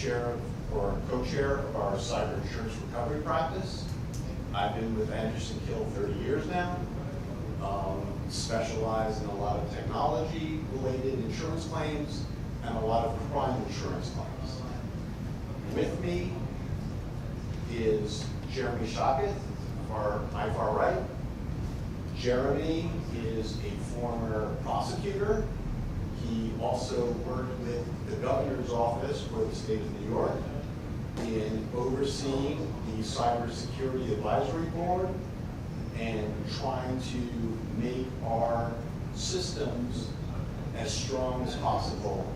chair or co-chair of our cyber insurance recovery practice. I've been with Anderson Kill 30 years now. Specialize in a lot of technology-related insurance claims and a lot of crime insurance claims. With me is Jeremy Shocketh, my far right. Jeremy is a former prosecutor. He also worked with the governor's office for the state of New York in overseeing the Cybersecurity Advisory Board and trying to make our systems as strong as possible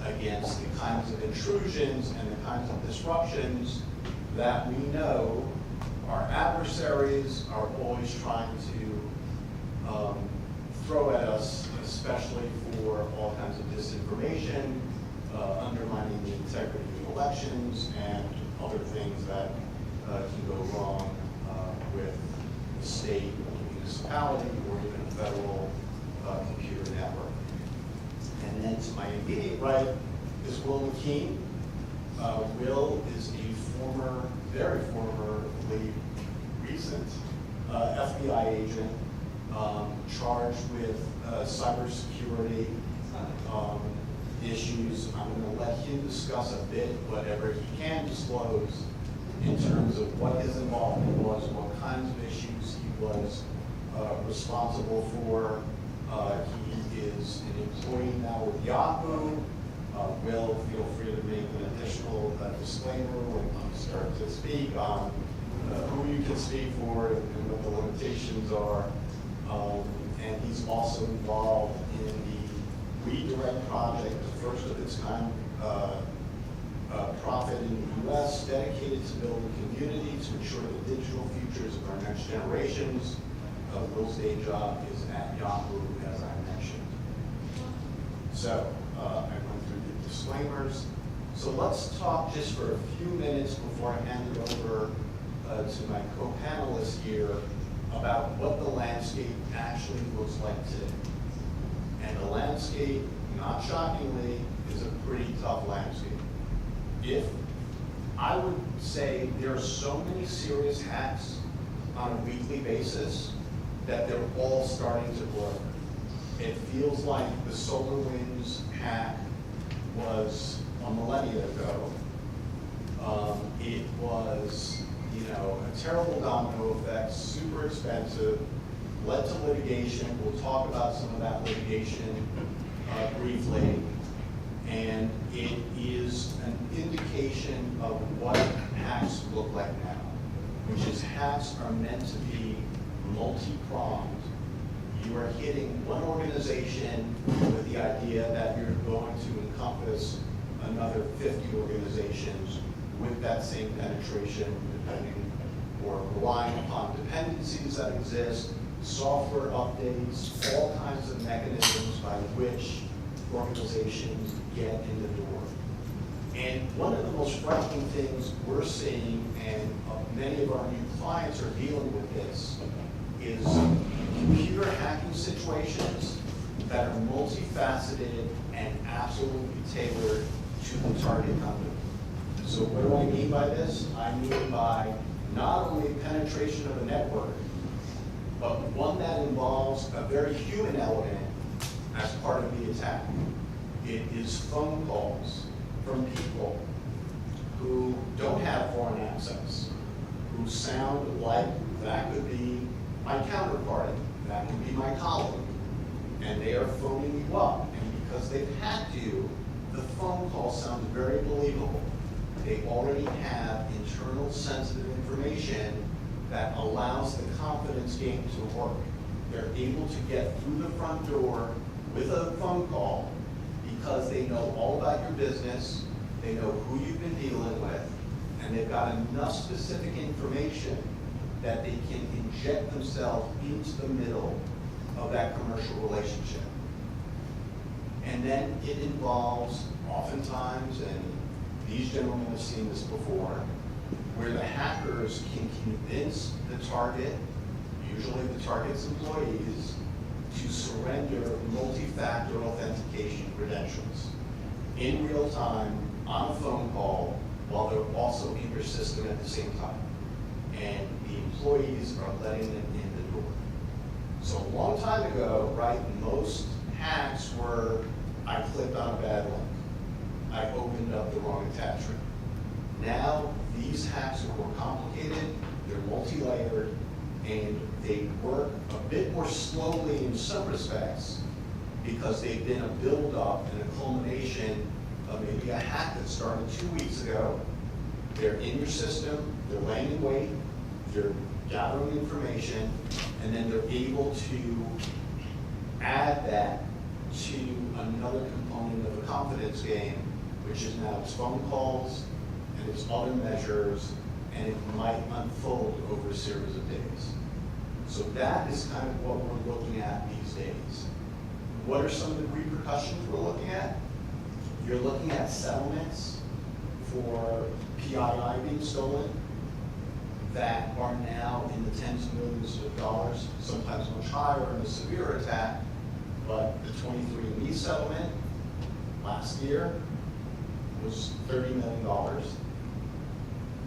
against the kinds of intrusions and the kinds of disruptions that we know our adversaries are always trying to throw at us, especially for all kinds of disinformation, undermining the integrity of elections, and other things that can go wrong with the state, municipality, or even a federal computer network. And then to my immediate right is Will McKean. Will is a former, very formerly recent FBI agent charged with cybersecurity issues. I'm going to let him discuss a bit whatever he can disclose in terms of what his involvement was, what kinds of issues he was responsible for. He is an employee now with Yahoo. Will, feel free to make an additional disclaimer when you start to speak on who you can speak for and what the limitations are. And he's also involved in the Redirect project, the first of its kind profit in the U.S., dedicated to building community to ensure the digital futures of our next generations. Will's day job is at Yahoo, as I mentioned. So I went through the disclaimers. So let's talk just for a few minutes before I hand it over to my co-panelists here about what the landscape actually looks like today. And the landscape, not shockingly, is a pretty tough landscape. If I would say there are so many serious hacks on a weekly basis that they're all starting to blur. It feels like the SolarWinds hack was a millennia ago. It was, a terrible domino effect, super expensive, led to litigation. We'll talk about some of that litigation briefly. And it is an indication of what hacks look like now, which is hacks are meant to be multi-pronged. You are hitting one organization with the idea that you're going to encompass another 50 organizations with that same penetration, depending or relying upon dependencies that exist, software updates, all kinds of mechanisms by which organizations get in the door. And one of the most frightening things we're seeing, and many of our new clients are dealing with this, is computer hacking situations that are multifaceted and absolutely tailored to the target company. So what do I mean by this? I mean by not only penetration of a network, but one that involves a very human element as part of the attack. It is phone calls from people who don't have foreign access, who sound like that could be my counterparty, that could be my colleague, and they are phoning you up. And because they've had to, the phone call sounds very believable. They already have internal sensitive information that allows the confidence game to work. They're able to get through the front door with a phone call because they know all about your business, they know who you've been dealing with, and they've got enough specific information that they can inject themselves into the middle of that commercial relationship. And then it involves, oftentimes, and these gentlemen have seen this before, where the hackers can convince the target, usually the target's employees, to surrender multi-factor authentication credentials in real time on a phone call while they're also in your system at the same time. And the employees are letting them in the door. So a long time ago, right, most hacks were, I clicked on a bad link. I opened up the wrong attachment. Now, these hacks are more complicated, they're multi-layered, and they work a bit more slowly in some respects because they've been a build-up and a culmination of maybe a hack that started 2 weeks ago. They're in your system, they're laying in wait, they're gathering information, and then they're able to add that to another component of a confidence game, which is now its phone calls and its other measures, and it might unfold over a series of days. So that is kind of what we're looking at these days. What are some of the repercussions we're looking at? You're looking at settlements for PII being stolen that are now in the tens of millions of dollars, sometimes much higher in a severe attack. But the 23andMe settlement last year was $30 million.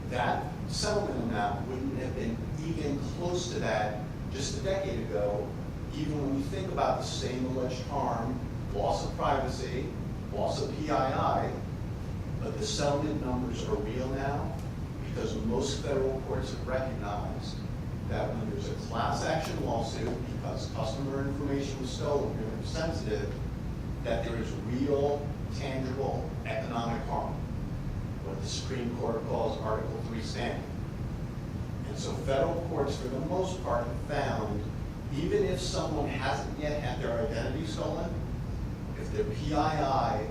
That settlement amount wouldn't have been even close to that just a decade ago, even when you think about the same alleged harm, loss of privacy, loss of PII, but the settlement numbers are real now because most federal courts have recognized that when there's a class action lawsuit because customer information was stolen, very sensitive, that there is real, tangible economic harm, what the Supreme Court calls Article 3 standing. And so federal courts, for the most part, have found, even if someone hasn't yet had their identity stolen, if their PII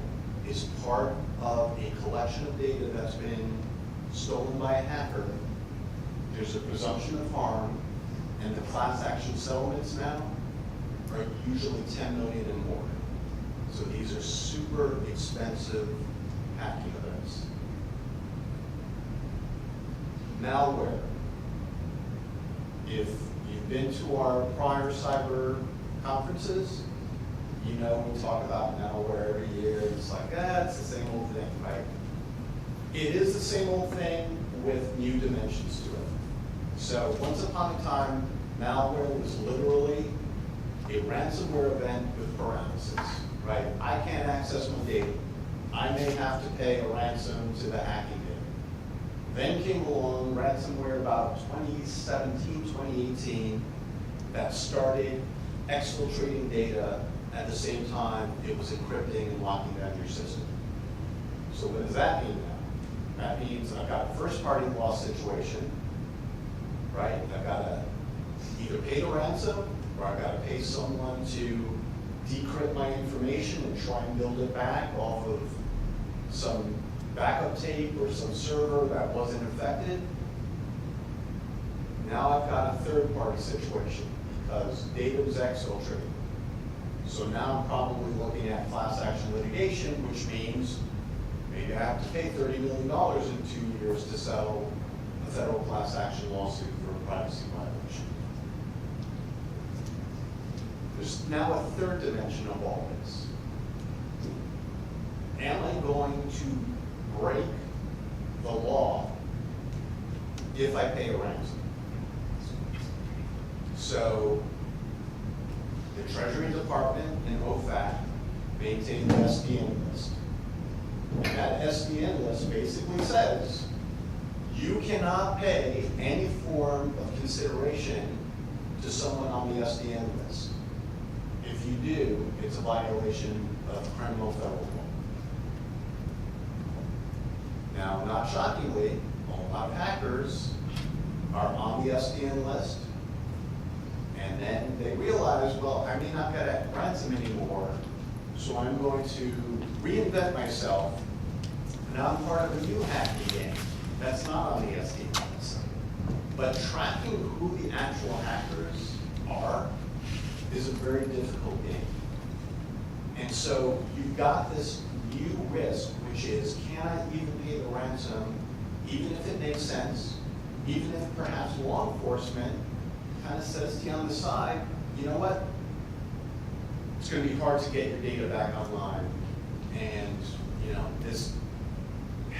is part of a collection of data that's been stolen by a hacker, there's a presumption of harm, and the class action settlements now are usually $10 million and more. So these are super expensive hacking events. Malware. If you've been to our prior cyber conferences, you know we talk about malware every year. It's like, it's the same old thing, right? It is the same old thing with new dimensions to it. So once upon a time, malware was literally a ransomware event with paralysis, right? I can't access my data. I may have to pay a ransom to the hacking data. Then came along ransomware about 2017, 2018, that started exfiltrating data at the same time it was encrypting and locking down your system. So what does that mean now? That means I've got a first-party loss situation, right? I've got to either pay the ransom or I've got to pay someone to decrypt my information and try and build it back off of some backup tape or some server that wasn't affected. Now I've got a third-party situation because data was exfiltrated. So now I'm probably looking at class action litigation, which means maybe I have to pay $30 million in 2 years to settle a federal class action lawsuit for a privacy violation. There's now a third dimension of all this. Am I going to break the law if I pay a ransom? So the Treasury Department and OFAC maintain the SDN list. And that SDN list basically says you cannot pay any form of consideration to someone on the SDN list. If you do, it's a violation of criminal federal law. Now, not shockingly, a lot of hackers are on the SDN list, and then they realize, well, I may not get a ransom anymore, so I'm going to reinvent myself. Now I'm part of a new hacking game that's not on the SDN list. But tracking who the actual hackers are is a very difficult game. And so you've got this new risk, which is, can I even pay the ransom, even if it makes sense, even if perhaps law enforcement kind of says to you on the side, you know what, it's going to be hard to get your data back online, and this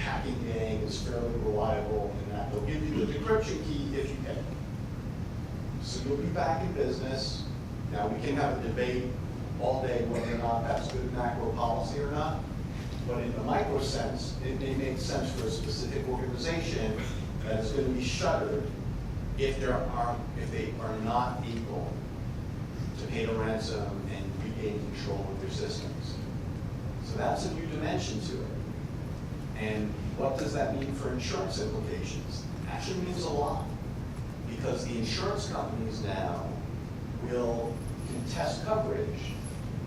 hacking gang is fairly reliable in that they'll give you the decryption key if you pay. So you'll be back in business. Now, we can have a debate all day whether or not that's good macro policy or not, but in the micro sense, it may make sense for a specific organization that is going to be shuttered if they are not able to pay the ransom and regain control of their systems. So that's a new dimension to it. And what does that mean for insurance implications? Actually means a lot, because the insurance companies now will contest coverage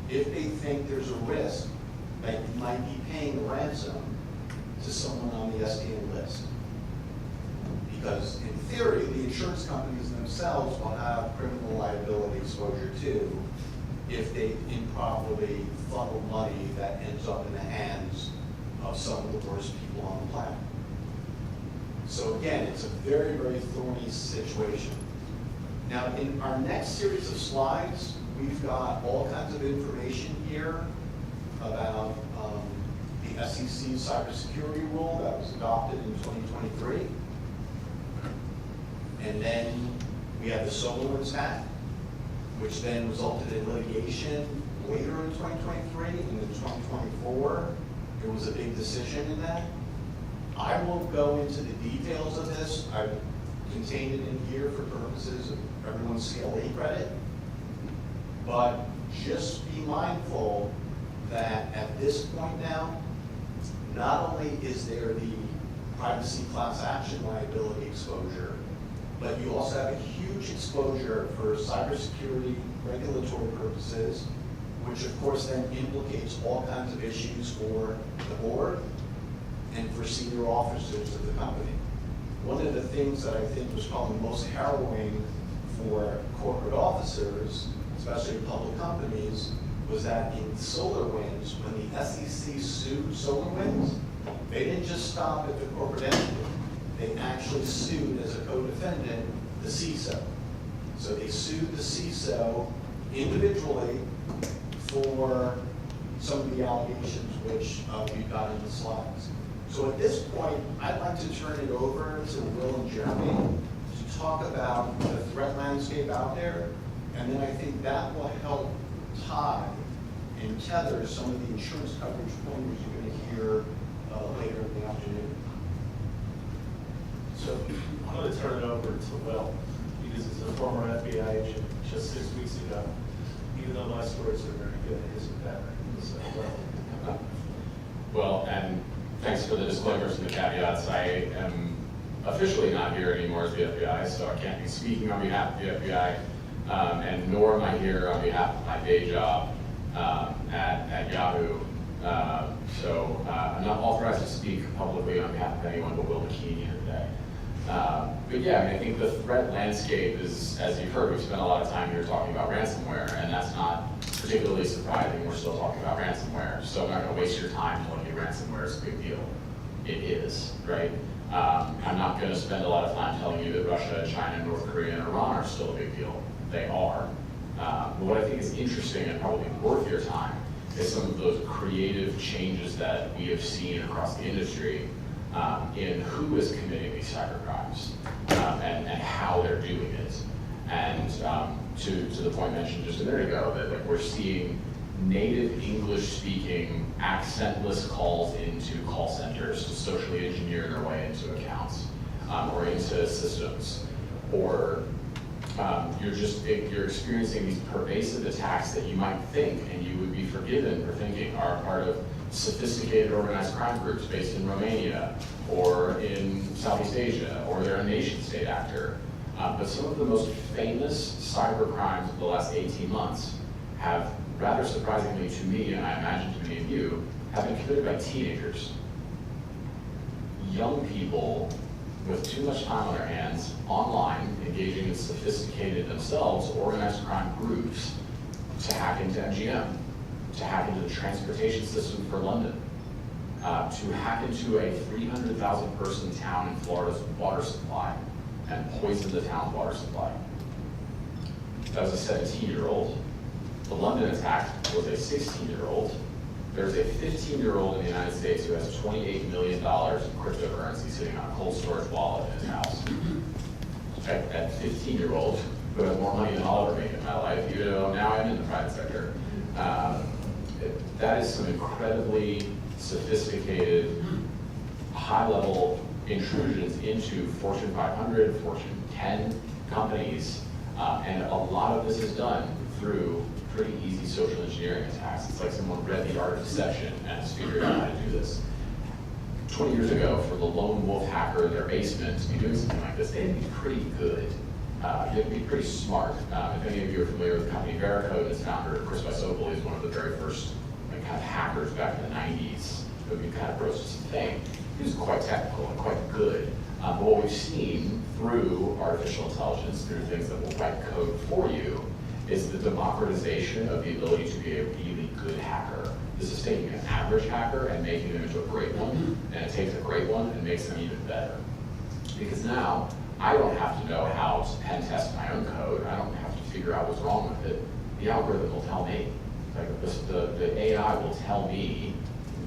if they think there's a risk that you might be paying a ransom to someone on the SDN list. Because in theory, the insurance companies themselves will have criminal liability exposure too if they improperly funnel money that ends up in the hands of some of the worst people on the planet. So again, it's a very, very thorny situation. Now, in our next series of slides, we've got all kinds of information here about the SEC cybersecurity rule that was adopted in 2023. And then we have the SolarWinds hack, which then resulted in litigation later in 2023, and in 2024, there was a big decision in that. I won't go into the details of this. I've contained it in here for purposes of everyone's CLE credit. But just be mindful that at this point now, not only is there the privacy class action liability exposure, but you also have a huge exposure for cybersecurity regulatory purposes, which of course then implicates all kinds of issues for the board and for senior officers of the company. One of the things that I think was probably most harrowing for corporate officers, especially public companies, was that in SolarWinds, when the SEC sued SolarWinds, they didn't just stop at the corporate entity. They actually sued as a co-defendant the CISO. So they sued the CISO individually for some of the allegations which we've got in the slides. So at this point, I'd like to turn it over to Will and Jeremy to talk about the threat landscape out there, and then I think that will help tie and tether some of the insurance coverage pointers you're going to hear later in the afternoon. So I'm going to turn it over to Will, because he's a former FBI agent just 6 weeks ago, even though my stories are very good, his are better. So, well, and thanks for the disclaimers and the caveats. I am officially not here anymore as the FBI, so I can't be speaking on behalf of the FBI, and nor am I here on behalf of my day job at Yahoo. So I'm not authorized to speak publicly on behalf of anyone but Will McKean here today. But yeah, I mean, I think the threat landscape is, as you've heard, we've spent a lot of time here talking about ransomware, and that's not particularly surprising. We're still talking about ransomware, so I'm not going to waste your time telling you ransomware is a big deal. It is, right? I'm not going to spend a lot of time telling you that Russia, China, North Korea, and Iran are still a big deal. They are. But what I think is interesting and probably worth your time is some of those creative changes that we have seen across the industry in who is committing these cybercrimes and how they're doing it. And to the point mentioned just a minute ago, that like, we're seeing native English-speaking, accentless calls into call centers to socially engineer their way into accounts or into systems, or you're experiencing these pervasive attacks that you might think, and you would be forgiven for thinking, are part of sophisticated organized crime groups based in Romania or in Southeast Asia, or they're a nation-state actor. But some of the most famous cyber crimes of the last 18 months have, rather surprisingly to me, and I imagine to many of you, have been committed by teenagers. Young people with too much time on their hands, online, engaging in sophisticated themselves, organized crime groups, to hack into MGM, to hack into the transportation system for London, to hack into a 300,000 person town in Florida's water supply and poison the town's water supply. That was a 17-year-old. The London attack was a 16-year-old. there's a 15-year-old in the United States who has $28 million in cryptocurrency sitting on a cold storage wallet in his house. That 15-year-old who has more money than I'll ever make in my life, even though now I'm in the private sector. That is some incredibly sophisticated, high-level intrusions into Fortune 500, Fortune 10 companies, and a lot of this is done through pretty easy social engineering attacks. It's like someone read The Art of Deception and has figured out how to do this. 20 years ago, for the lone wolf hacker in their basement to be doing something like this, they'd be pretty good. You have to be pretty smart. If any of you are familiar with the company Veracode, its founder, Chris Vysopoulos, is one of the very first kind of hackers back in the 90s who kind of broached some fame. He was quite technical and quite good. But what we've seen through artificial intelligence, through things that will write code for you, is the democratization of the ability to be a really good hacker. This is taking an average hacker and making them into a great one, and it takes a great one and makes them even better. Because now, I don't have to know how to pen test my own code. I don't have to figure out what's wrong with it. The algorithm will tell me. Like the AI will tell me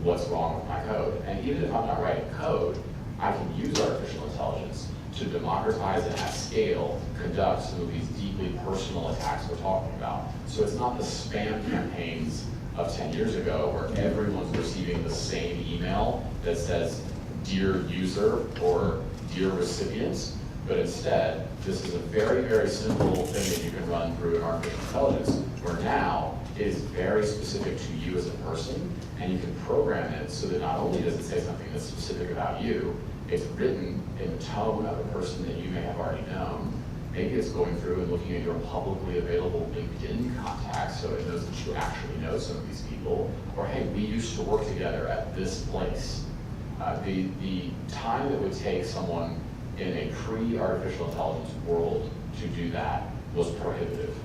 what's wrong with my code. And even if I'm not writing code, I can use artificial intelligence to democratize and at scale conduct some of these deeply personal attacks we're talking about. So it's not the spam campaigns of 10 years ago where everyone's receiving the same email that says, "Dear user," or "Dear recipient," but instead, this is a very, very simple thing that you can run through an artificial intelligence, where now it is very specific to you as a person, and you can program it so that not only does it say something that's specific about you, it's written in the tone of a person that you may have already known. Maybe it's going through and looking at your publicly available LinkedIn contacts so it knows that you actually know some of these people, or hey, we used to work together at this place. The time it would take someone in a pre-artificial intelligence world to do that was prohibitive.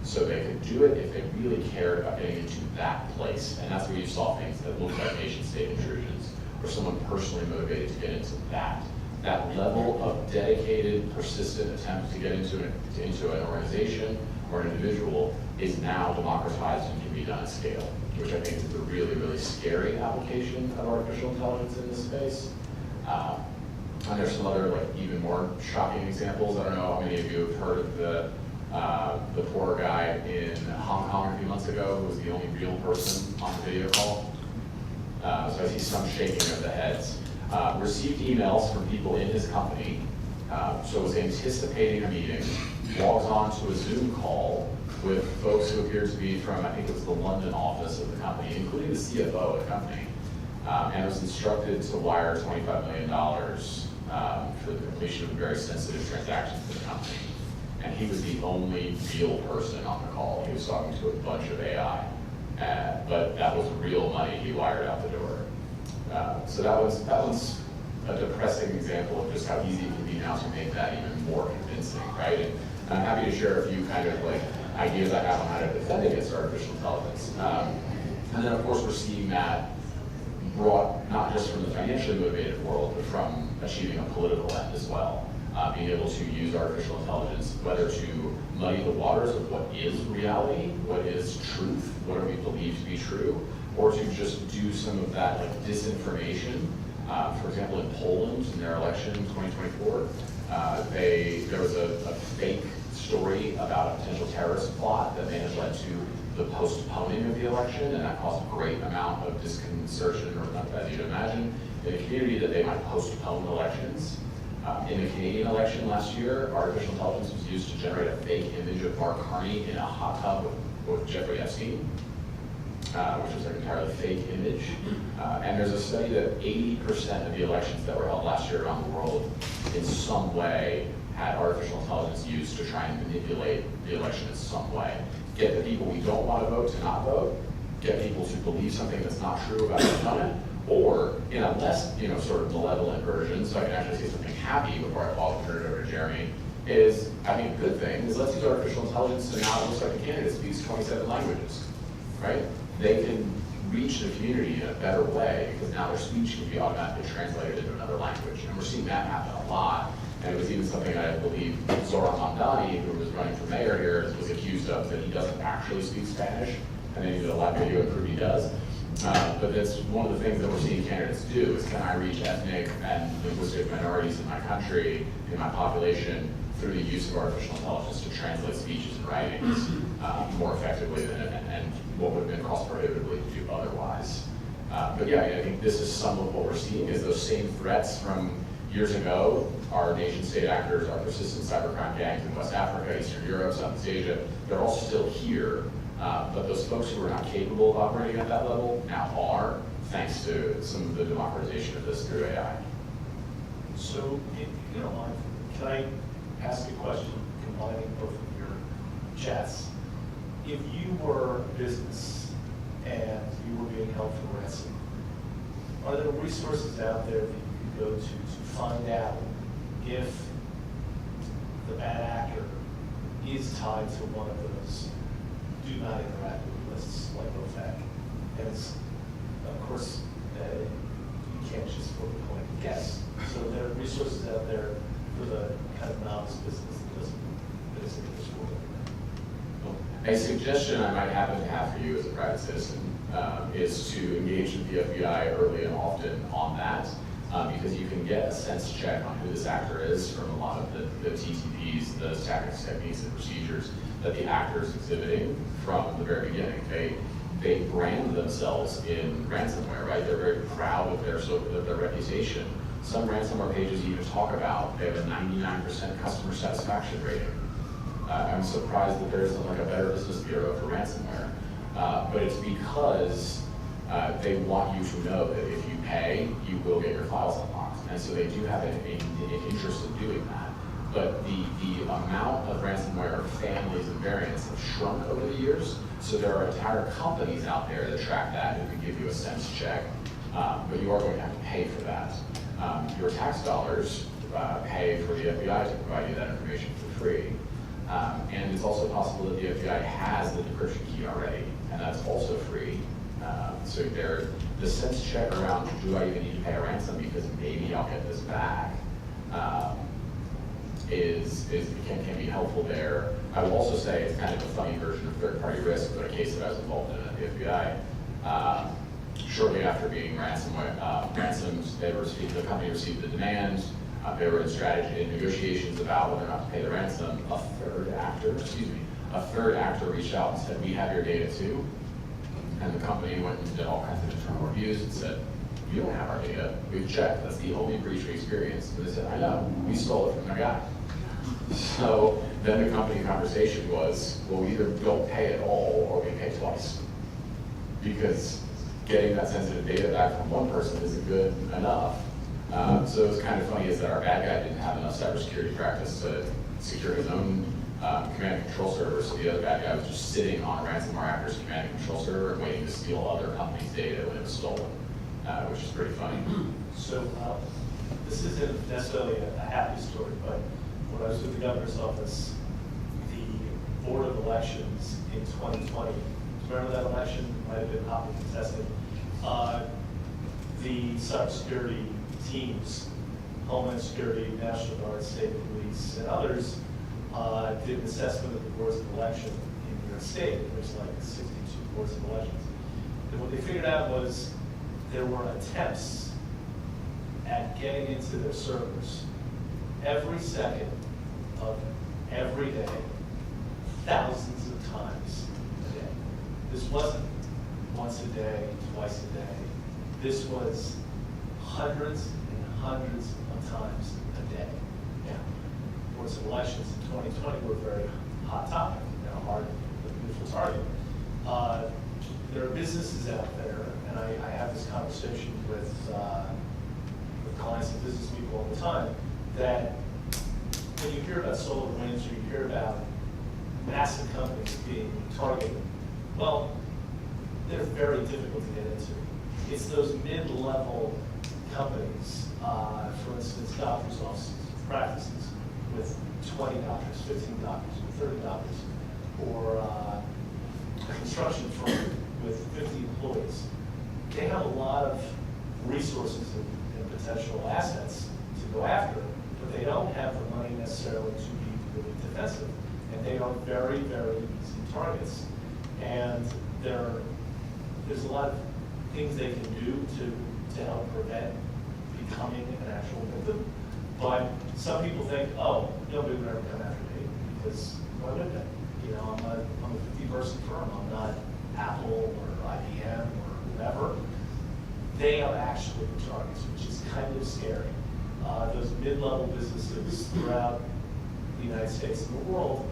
So they could do it if they really cared about getting into that place. And that's where you saw things that looked like nation-state intrusions, or someone personally motivated to get into that. That level of dedicated, persistent attempt to get into an organization or an individual is now democratized and can be done at scale, which I think is a really, really scary application of artificial intelligence in this space. And there's some other, like, even more shocking examples. I don't know how many of you have heard of the poor guy in Hong Kong a few months ago who was the only real person on the video call. So I see some shaking of the heads. Received emails from people in his company, so was anticipating a meeting, logs on to a Zoom call with folks who appeared to be from, I think it was the London office of the company, including the CFO of the company, and was instructed to wire $25 million for the completion of a very sensitive transaction for the company. And he was the only real person on the call. He was talking to a bunch of AI, but that was real money he wired out the door. So that was a depressing example of just how easy it can be now to make that even more convincing, right? And I'm happy to share a few kind of like ideas I have on how to defend against artificial intelligence. And then of course we're seeing that brought not just from the financially motivated world, but from achieving a political end as well. Being able to use artificial intelligence, whether to muddy the waters of what is reality, what is truth, what are we believed to be true, or to just do some of that like disinformation. For example, in Poland, in their election in 2024, there was a fake story about a potential terrorist plot that may have led to the postponing of the election, and that caused a great amount of disconcertion, or not as you'd imagine, in the community that they might postpone elections. In the Canadian election last year, artificial intelligence was used to generate a fake image of Mark Carney in a hot tub with Jeffrey Epstein, which was an entirely fake image. And there's a study that 80% of the elections that were held last year around the world in some way had artificial intelligence used to try and manipulate the election in some way. Get the people we don't want to vote to not vote, get people to believe something that's not true about the opponent, or in a less, sort of malevolent version, so I can actually say something happy before I turn it over to Jeremy, is, I think a good thing, is let's use artificial intelligence, and now it looks like the candidate speaks 27 languages, right? They can reach the community in a better way, because now their speech can be automatically translated into another language. And we're seeing that happen a lot. And it was even something I believe Zoran Mandani, who was running for mayor here, was accused of, that he doesn't actually speak Spanish, and then he did a live video and proved he does. But that's one of the things that we're seeing candidates do is, can I reach ethnic and linguistic minorities in my country, in my population, through the use of artificial intelligence to translate speeches and writings more effectively than and what would have been cost prohibitively to do otherwise. But yeah, I think this is some of what we're seeing is those same threats from years ago. Our nation-state actors, our persistent cybercrime gangs in West Africa, Eastern Europe, Southeast Asia, they're all still here. But those folks who are not capable of operating at that level now are, thanks to some of the democratization of this through AI. So, if you don't mind, can I ask a question combining both of your chats? If you were a business and you were being held for ransom, are there resources out there that you could go to find out if the bad actor is tied to one of those do not interact with lists like OFAC? And it's, of course, you can't just flip a coin and guess. So there are resources out there for the kind of novice business that isn't in this world. A suggestion I might happen to have for you as a private citizen is to engage with the FBI early and often on that, because you can get a sense check on who this actor is from a lot of the TTPs, the tactics, techniques, and procedures that the actor is exhibiting from the very beginning. They brand themselves in ransomware, right? They're very proud of their reputation. Some ransomware pages even talk about they have a 99% customer satisfaction rating. I'm surprised that there isn't like a Better Business Bureau for ransomware. But it's because they want you to know that if you pay, you will get your files unlocked. And so they do have an interest in doing that. But the amount of ransomware families and variants have shrunk over the years. So there are entire companies out there that track that who can give you a sense check. But you are going to have to pay for that. Your tax dollars pay for the FBI to provide you that information for free. And it's also possible that the FBI has the decryption key already, and that's also free. So the sense check around, do I even need to pay a ransom because maybe I'll get this back, can be helpful there. I will also say it's kind of a funny version of third-party risk, but a case that I was involved in at the FBI. Shortly after being ransomed, the company received the demand. They were in negotiations about whether or not to pay the ransom. A third actor reached out and said, "We have your data too." And the company went and did all kinds of internal reviews and said, "You don't have our data. We've checked. That's the only breach we experienced." And they said, "I know. We stole it from their guy." So then the company conversation was, well, we either don't pay at all or we pay twice. Because getting that sensitive data back from one person isn't good enough. So it was kind of funny is that our bad guy didn't have enough cybersecurity practice to secure his own command and control server, so the other bad guy was just sitting on a ransomware actor's command and control server and waiting to steal other companies' data when it was stolen, which is pretty funny. So this isn't necessarily a happy story, but when I was with the governor's office, the Board of Elections in 2020, remember that election? Might have been hotly contested. The cybersecurity teams, Homeland Security, National Guard, State Police, and others did an assessment of the boards of election in New York State. There's like 62 boards of elections. And what they figured out was there were attempts at getting into their servers every second of every day, thousands of times a day. This wasn't once a day, twice a day. This was hundreds and hundreds of times a day. Now, boards of elections in 2020 were a very hot topic, hard, a beautiful target. There are businesses out there, and I have this conversation with clients and business people all the time, that when you hear about SolarWinds or you hear about massive companies being targeted, well, they're very difficult to get into. It's those mid-level companies, for instance, doctors' offices, practices with 20 doctors, 15 doctors, or 30 doctors, or a construction firm with 50 employees. They have a lot of resources and potential assets to go after, but they don't have the money necessarily to be really defensive. And they are very, very easy targets. And there's a lot of things they can do to help prevent becoming an actual victim. But some people think, oh, nobody would ever come after me because why would they? You know, I'm a 50-person firm. I'm not Apple or IBM or whoever. They are actually the targets, which is kind of scary. Those mid-level businesses throughout the United States and the world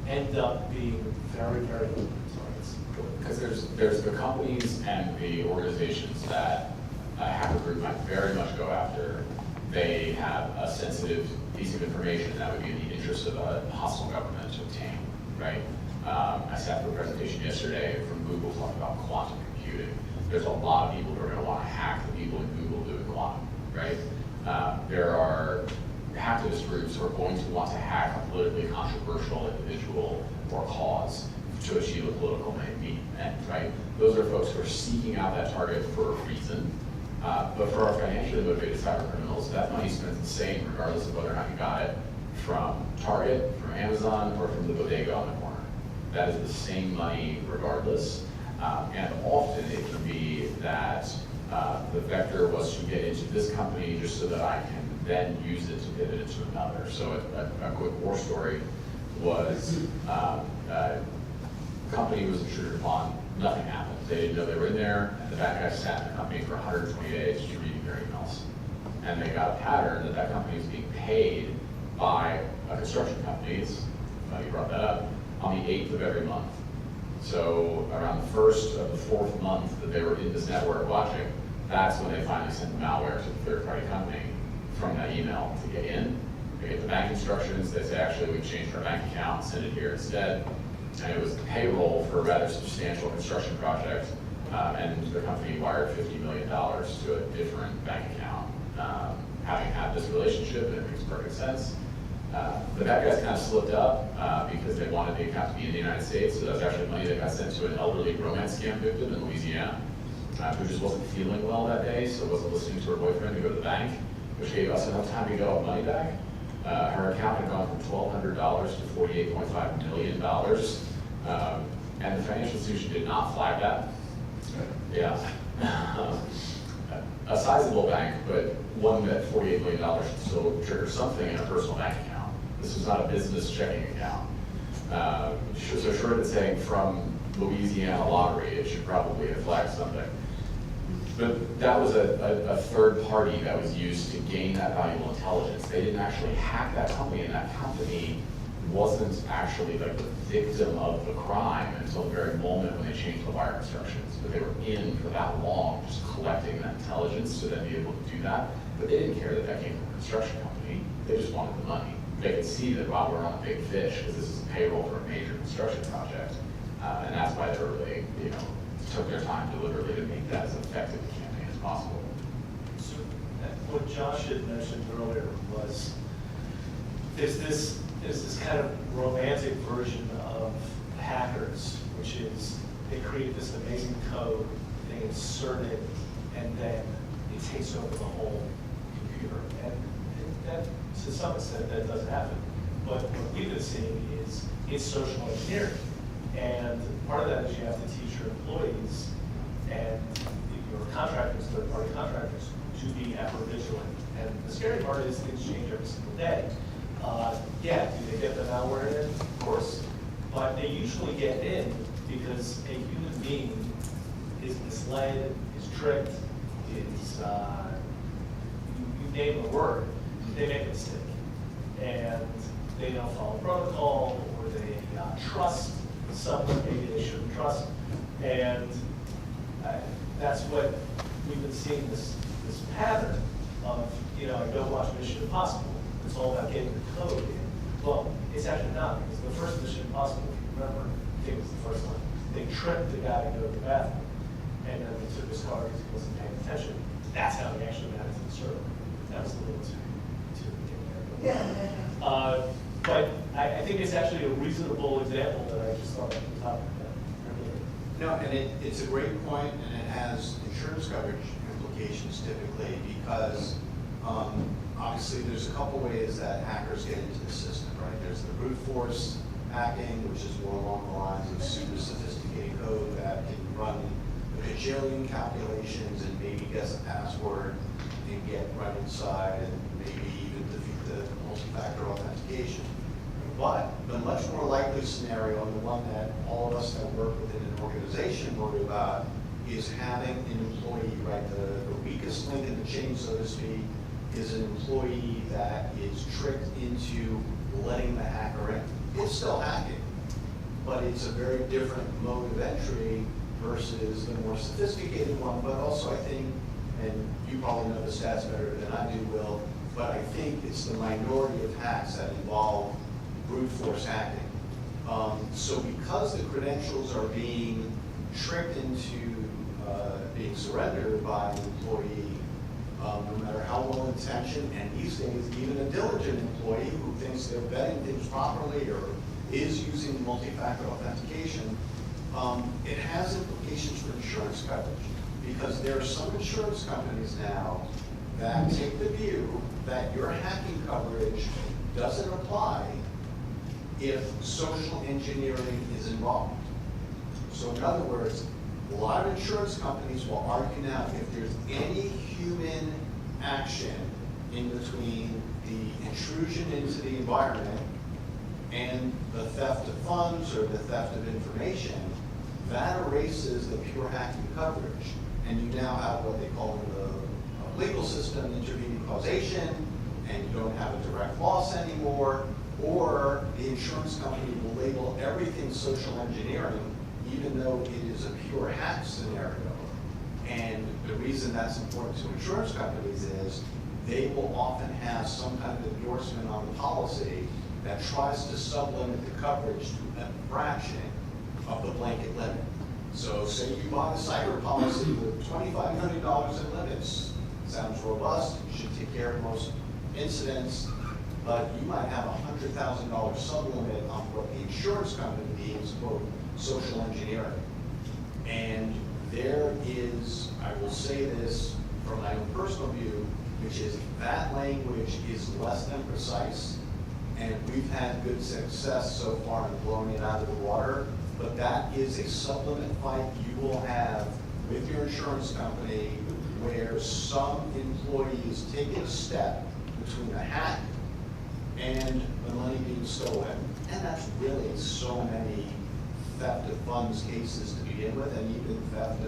end up being very, very lucrative targets. Because there's the companies and the organizations that a hacker group might very much go after. They have a sensitive piece of information that would be in the interest of a hostile government to obtain, right? I sat through a presentation yesterday from Google talking about quantum computing. There's a lot of people who are going to want to hack the people in Google doing quantum, right? There are hacktivist groups who are going to want to hack a politically controversial individual or cause to achieve a political end, right? Those are folks who are seeking out that target for a reason. But for our financially motivated cyber criminals, that money spent the same regardless of whether or not you got it from Target, from Amazon, or from the bodega on the corner. That is the same money regardless. And often it can be that the vector was to get into this company just so that I can then use it to pivot into another. So a quick war story was a company was intruded upon, nothing happened. They didn't know they were in there, and the bad guys sat in the company for 120 days just reading their emails. And they got a pattern that that company was being paid by a construction company, you brought that up, on the 8th of every month. So around the first of the fourth month that they were in this network watching, that's when they finally sent the malware to the third-party company from that email to get in. They get the bank instructions. They say, actually, we've changed our bank account, send it here instead. And it was the payroll for a rather substantial construction project, and the company wired $50 million to a different bank account. Having had this relationship, and it makes perfect sense. The bad guys kind of slipped up because they wanted the account to be in the United States, so that was actually money that got sent to an elderly romance scam victim in Louisiana, who just wasn't feeling well that day, so wasn't listening to her boyfriend to go to the bank, which gave us enough time to get all the money back. Her account had gone from $1,200 to $48.5 million, and the financial institution did not flag that. Yeah. A sizable bank, but one that $48 million should still trigger something in a personal bank account. This was not a business checking account. So short of saying from Louisiana lottery, it should probably have flagged something. But that was a third party that was used to gain that valuable intelligence. They didn't actually hack that company, and that company wasn't actually like the victim of the crime until the very moment when they changed the wire instructions. But they were in for that long, just collecting that intelligence to then be able to do that. But they didn't care that that came from a construction company. They just wanted the money. They could see that, wow, we're on a big fish because this is payroll for a major construction project. And that's why they were really, took their time deliberately to make that as effective a campaign as possible. So what Josh had mentioned earlier was there's this kind of romantic version of hackers, which is they create this amazing code, they insert it, and then it takes over the whole computer. And that, to some extent, that does happen. But what we've been seeing is it's social engineering. And part of that is you have to teach your employees and your contractors, third-party contractors, to be ever vigilant. And the scary part is things change every single day. Yeah, do they get the malware in? Of course. But they usually get in because a human being is misled, is tricked, is, you name the word, they make a mistake. And they don't follow protocol, or they trust someone maybe they shouldn't trust. And that's what we've been seeing, this pattern of, I go watch Mission Impossible. It's all about getting the code in. Well, it's actually not, because the first Mission Impossible, if you remember, I think it was the first one, they tricked the guy to go to the bathroom, and then they took his car because he wasn't paying attention. That's how they actually got into the server. That was a little too ridiculous. But I think it's actually a reasonable example that I just thought was top of that. No, and it's a great point, and it has insurance coverage implications typically, because obviously there's a couple ways that hackers get into the system, right? There's the brute force hacking, which is more along the lines of super sophisticated code that can run bajillion calculations and maybe guess a password and get right inside and maybe even defeat the multi-factor authentication. But the much more likely scenario, and the one that all of us that work within an organization worry about, is having an employee, right? The weakest link in the chain, so to speak, is an employee that is tricked into letting the hacker in. It's still hacking, but it's a very different mode of entry versus the more sophisticated one. But also I think, and you probably know the stats better than I do, Will, but I think it's the minority of hacks that involve brute force hacking. So because the credentials are being tricked into being surrendered by an employee, no matter how well intentioned, and these days even a diligent employee who thinks they're vetting things properly or is using multi-factor authentication, it has implications for insurance coverage, because there are some insurance companies now that take the view that your hacking coverage doesn't apply if social engineering is involved. So in other words, a lot of insurance companies will argue now if there's any human action in between the intrusion into the environment and the theft of funds or the theft of information, that erases the pure hacking coverage. And you now have what they call in the legal system intervening causation, and you don't have a direct loss anymore, or the insurance company will label everything social engineering even though it is a pure hack scenario. And the reason that's important to insurance companies is they will often have some kind of endorsement on the policy that tries to sublimit the coverage to a fraction of the blanket limit. So say you buy a cyber policy with $25 million in limits. Sounds robust, should take care of most incidents, but you might have a $100,000 sublimit on what the insurance company deems, quote, social engineering. And there is, I will say this from my own personal view, which is that language is less than precise, and we've had good success so far in blowing it out of the water, but that is a supplement fight you will have with your insurance company where some employees take a step between a hack and the money being stolen. And that's really so many theft of funds cases to begin with, and even theft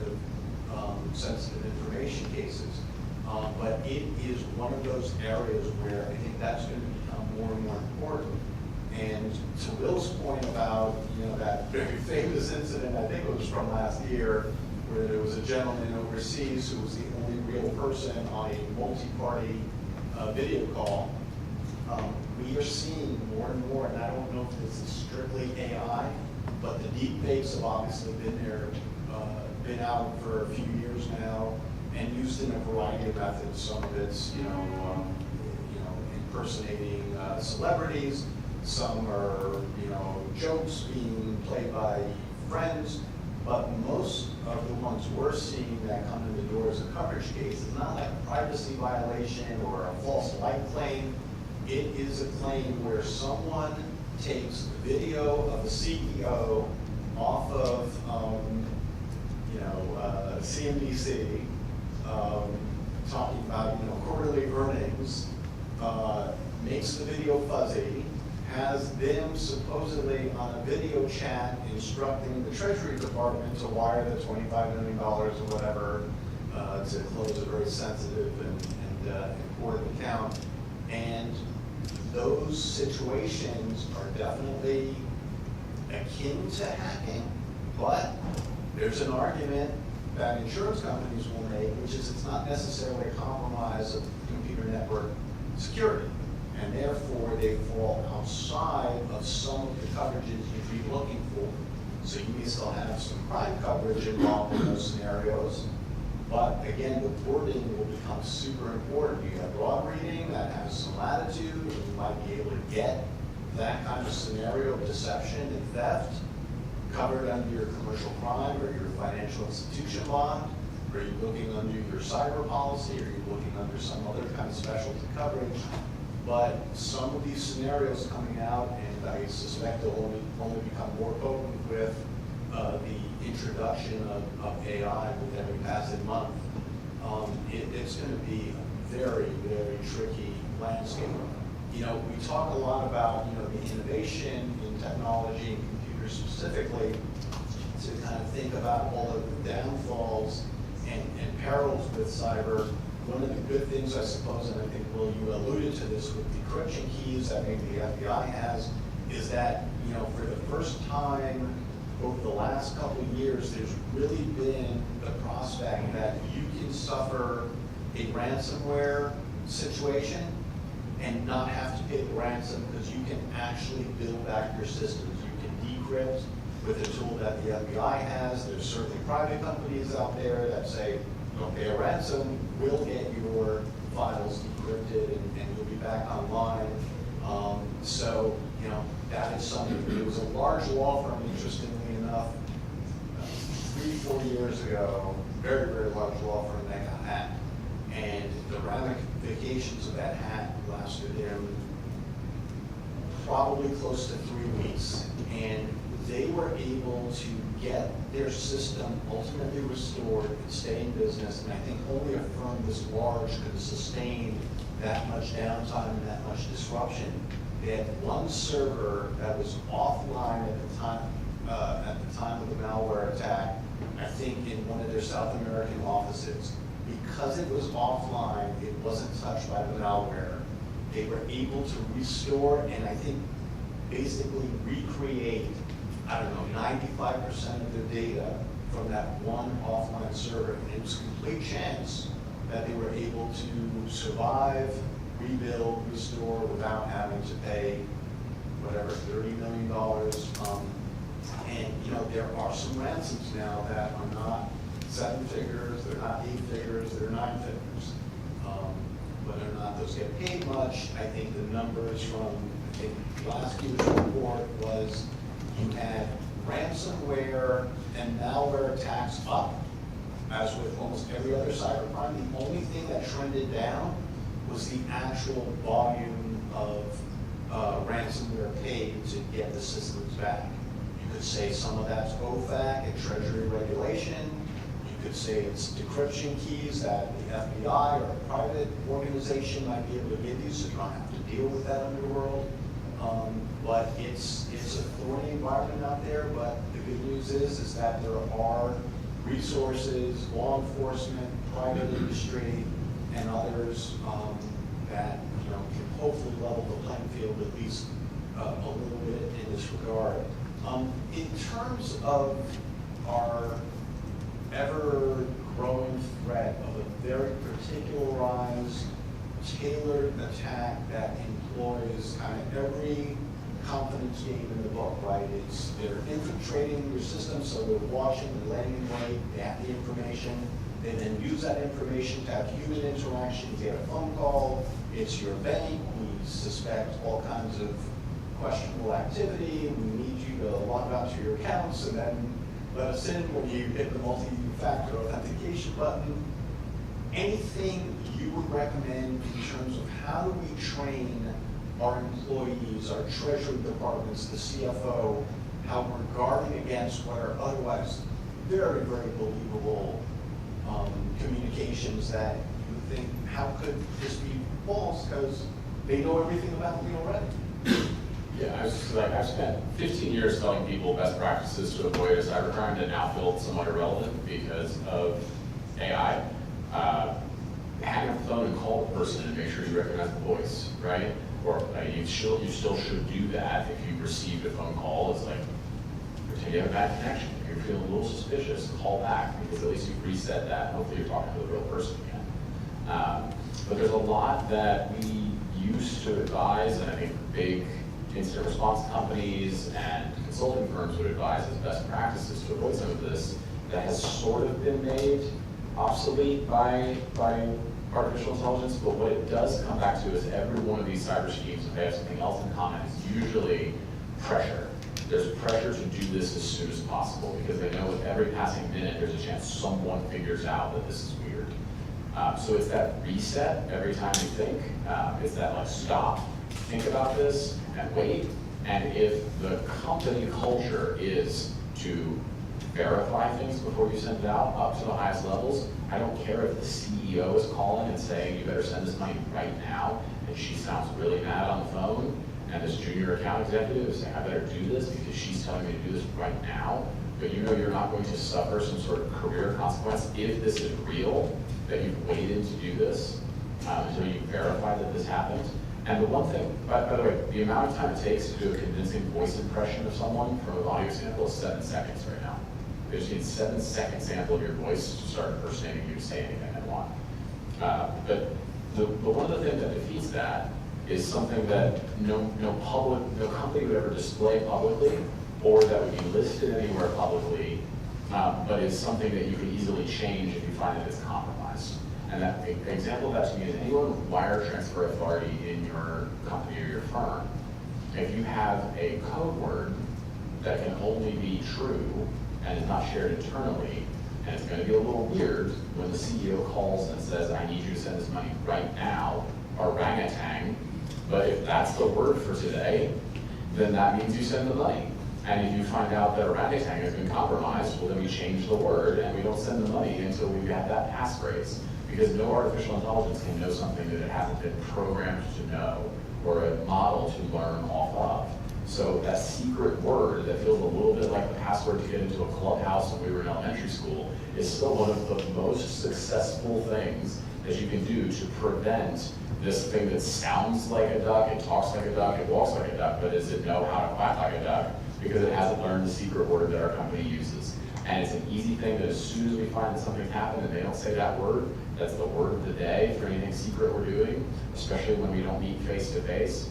of sensitive information cases. But it is one of those areas where I think that's going to become more and more important. And to Will's point about, that very famous incident, I think it was from last year, where there was a gentleman overseas who was the only real person on a multi-party video call. We are seeing more and more, and I don't know if this is strictly AI, but the deep fakes have obviously been out for a few years now, and used in a variety of methods. Some of it's, impersonating celebrities. Some are, jokes being played by friends. But most of the ones we're seeing that come in the door as a coverage case is not like a privacy violation or a false light claim. It is a claim where someone takes video of the CEO off of, CNBC, talking about, quarterly earnings, makes the video fuzzy, has them supposedly on a video chat instructing the Treasury Department to wire the $25 million or whatever to close a very sensitive and important account. And those situations are definitely akin to hacking, but there's an argument that insurance companies will make, which is it's not necessarily a compromise of computer network security, and therefore they fall outside of some of the coverages you'd be looking for. So you may still have some crime coverage involved in those scenarios, but again, the wording will become super important. You have broad reading that has some latitude, and you might be able to get that kind of scenario of deception and theft covered under your commercial crime or your financial institution law. Are you looking under your cyber policy? Are you looking under some other kind of specialty coverage? But some of these scenarios coming out, and I suspect they'll only become more potent with the introduction of AI with every passing month, it's going to be a very, very tricky landscape. You know, we talk a lot about, you know, the innovation in technology and computers specifically, to kind of think about all of the downfalls and perils with cyber. One of the good things, I suppose, and I think, Will, you alluded to this with decryption keys that maybe the FBI has, is that, you know, for the first time over the last couple of years, there's really been the prospect that you can suffer a ransomware situation and not have to pay the ransom because you can actually build back your systems. You can decrypt with a tool that the FBI has. There's certainly private companies out there that say, don't pay a ransom, we'll get your files decrypted and you'll be back online. So, you know, that is something. There was a large law firm, interestingly enough, 3-4 years ago, very, very large law firm that got hacked. And the ramifications of that hack lasted them probably close to 3 weeks. And they were able to get their system ultimately restored and stay in business. And I think only a firm this large could sustain that much downtime and that much disruption. They had one server that was offline at the time of the malware attack, I think in one of their South American offices. Because it was offline, it wasn't touched by the malware. They were able to restore and I think basically recreate, I don't know, 95% of their data from that one offline server. And it was a complete chance that they were able to survive, rebuild, restore without having to pay whatever, $30 million. And you know, there are some ransoms now that are not 7 figures, they're not 8 figures, they're 9 figures. Whether or not those get paid much, I think the numbers from, I think last year's report was you had ransomware and malware attacks up, as with almost every other cybercrime. The only thing that trended down was the actual volume of ransomware paid to get the systems back. You could say some of that's OFAC and Treasury regulation. You could say it's decryption keys that the FBI or a private organization might be able to give you so you don't have to deal with that underworld. But it's a thorny environment out there, but the good news is that there are resources, law enforcement, private industry, and others that, you know, can hopefully level the playing field at least a little bit in this regard. In terms of our ever-growing threat of a very particularized, tailored attack that employs kind of every confidence game in the book, right? They're infiltrating your system, so they're watching and laying in wait, they have the information, they then use that information to have human interaction. You get a phone call, it's your bank, we suspect all kinds of questionable activity, we need you to log out to your accounts and then let us in when you hit the multi-factor authentication button. Anything you would recommend in terms of how do we train our employees, our treasury departments, the CFO, how we're guarding against what are otherwise very, very believable communications that you think, how could this be false? Because they know everything about me already. Yeah, I've spent 15 years telling people best practices to avoid a cybercrime that now feel somewhat irrelevant because of AI. Hang up the phone and call the person and make sure you recognize the voice, right? Or you still should do that if you received a phone call. It's like, pretend you have a bad connection. If you're feeling a little suspicious, call back because at least you've reset that and hopefully you're talking to the real person again. But there's a lot that we used to advise, and I think big incident response companies and consulting firms would advise as best practices to avoid some of this that has sort of been made obsolete by artificial intelligence, but what it does come back to is every one of these cyber schemes, if they have something else in common, is usually pressure. There's pressure to do this as soon as possible because they know with every passing minute there's a chance someone figures out that this is weird. So it's that reset every time you think. It's that like stop, think about this, and wait. And if the company culture is to verify things before you send it out up to the highest levels. I don't care if the CEO is calling and saying, you better send this money right now, and she sounds really mad on the phone, and this junior account executive is saying, I better do this because she's telling me to do this right now. But you know you're not going to suffer some sort of career consequence if this is real, that you've waited to do this until you verify that this happened. And the one thing, by the way, the amount of time it takes to do a convincing voice impression of someone from an audio sample is 7 seconds right now. They just need a 7-second sample of your voice to start impersonating you to say anything they want. But one of the things that defeats that is something that no company would ever display publicly, or that would be listed anywhere publicly, but is something that you can easily change if you find that it's compromised. And that example of that to me is anyone wire transfer authority in your company or your firm. If you have a code word that can only be true and is not shared internally, and it's going to be a little weird when the CEO calls and says, I need you to send this money right now, orangutan, but if that's the word for today, then that means you send the money. And if you find out that orangutan has been compromised, well, then we change the word and we don't send the money until we've got that passphrase. Because no artificial intelligence can know something that it hasn't been programmed to know or a model to learn off of. So that secret word that feels a little bit like the password to get into a clubhouse when we were in elementary school is still one of the most successful things that you can do to prevent this thing that sounds like a duck, it talks like a duck, it walks like a duck, but does it know how to quack like a duck? Because it hasn't learned the secret word that our company uses. And it's an easy thing that as soon as we find that something happened and they don't say that word, that's the word of the day for anything secret we're doing, especially when we don't meet face to face.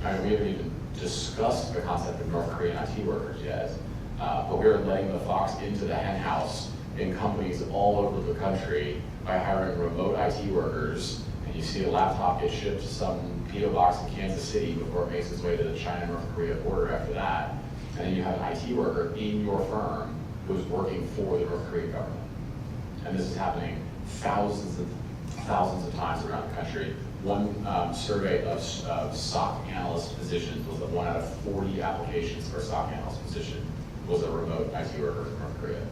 We haven't even discussed the concept of North Korean IT workers yet, but we're letting the fox into the hen house in companies all over the country by hiring remote IT workers. And you see a laptop get shipped to some PO box in Kansas City before it makes its way to the China-North Korea border after that. And then you have an IT worker in your firm who's working for the North Korean government. And this is happening thousands of times around the country. One survey of SOC analyst positions was that 1 out of 40 applications for a SOC analyst position was a remote IT worker from North Korea.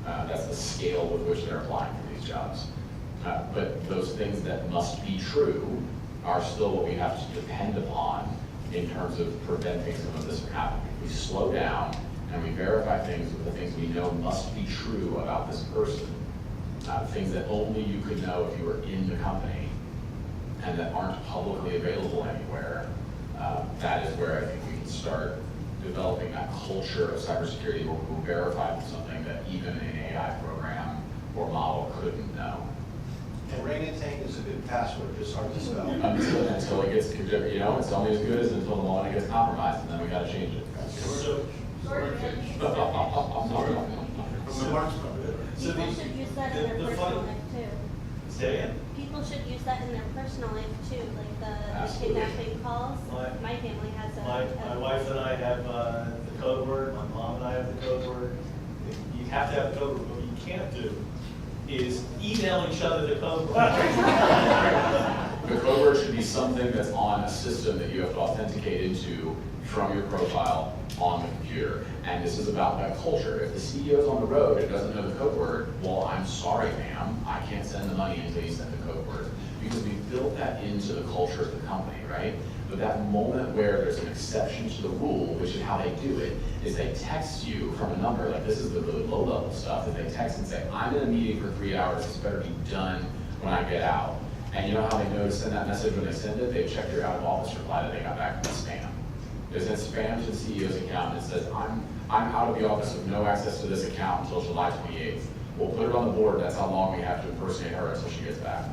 That's the scale with which they're applying for these jobs. But those things that must be true are still what we have to depend upon in terms of preventing some of this from happening. If we slow down and we verify things with the things we know must be true about this person, things that only you could know if you were in the company and that aren't publicly available anywhere, that is where I think we can start developing that culture of cybersecurity where we'll verify something that even an AI program or model couldn't know. Orangutan is a good password, just hard to spell. Until it gets, it's only as good as until the moment it gets compromised, and then we gotta change it. So, People should use that in their personal life too. Say again? People should use that in their personal life too, like the kidnapping calls. My family has My wife and I have the code word, my mom and I have the code word. You have to have the code word, but what you can't do is email each other the code word. The code word should be something that's on a system that you have to authenticate into from your profile on the computer. And this is about that culture. If the CEO's on the road and doesn't know the code word, well, I'm sorry, ma'am, I can't send the money until you send the code word. Because we built that into the culture of the company, right? But that moment where there's an exception to the rule, which is how they do it, is they text you from a number, like this is the really low-level stuff, that they text and say, I'm in a meeting for 3 hours, this better be done when I get out. And you know how they know to send that message when they send it? They check your out-of-office reply that they got back from spam. They send spam to the CEO's account and it says, I'm out of the office with no access to this account until July 28th. We'll put it on the board, that's how long we have to impersonate her until she gets back,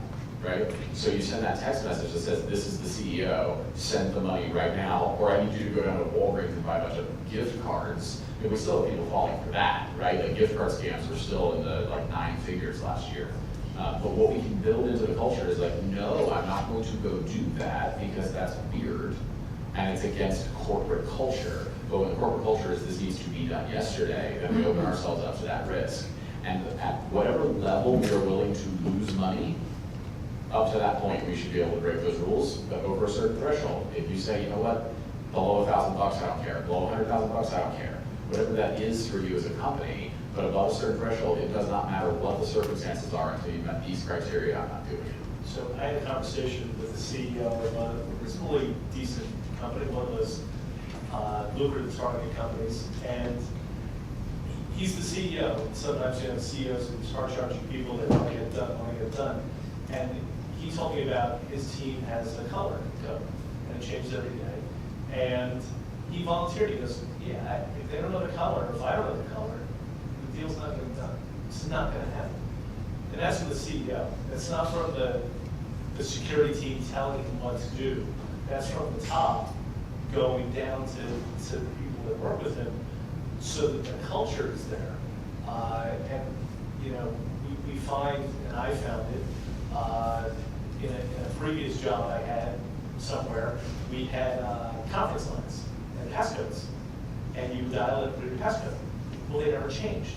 right? So you send that text message that says, this is the CEO, send the money right now, or I need you to go down to Walgreens and buy a bunch of gift cards. And we still have people falling for that, right? Like gift card scams were still in the 9 figures last year. But what we can build into the culture is like, no, I'm not going to go do that because that's weird and it's against corporate culture. But when the corporate culture is this needs to be done yesterday, then we open ourselves up to that risk. And at whatever level we are willing to lose money, up to that point we should be able to break those rules, but over a certain threshold. If you say, you know what, below $1,000 I don't care, below $100,000 I don't care. Whatever that is for you as a company, But above a certain threshold, it does not matter what the circumstances are until you've met these criteria, I'm not doing it. So I had a conversation with the CEO of a reasonably decent company, one of those lucrative target companies, and he's the CEO. Sometimes you have CEOs who start charging people that want to get done. And he told me about his team has a color code, and it changes every day. And he volunteered. He goes, yeah, if they don't know the color, if I don't know the color, the deal's not getting done. It's not going to happen. And that's from the CEO. It's not from the security team telling him what to do. That's from the top going down to the people that work with him so that the culture is there. And, you know, we find, and I found it, in a previous job I had somewhere, we had conference lines and passcodes. And you dial it through your passcode. Well, they never changed.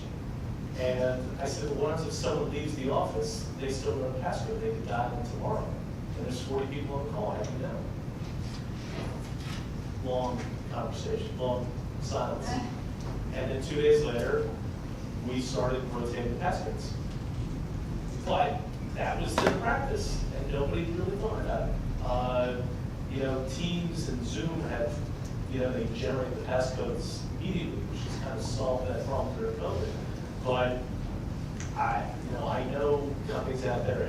And I said, well, what happens if someone leaves the office, they still know the passcode, they can dial it tomorrow. And there's 40 people on the call, how do you know? Long conversation, long silence. And then 2 days later, we started rotating the passcodes. But that was the practice, and nobody really thought about it. You know, Teams and Zoom have, you know, they generate the passcodes immediately, which has kind of solved that problem through COVID. But I know companies out there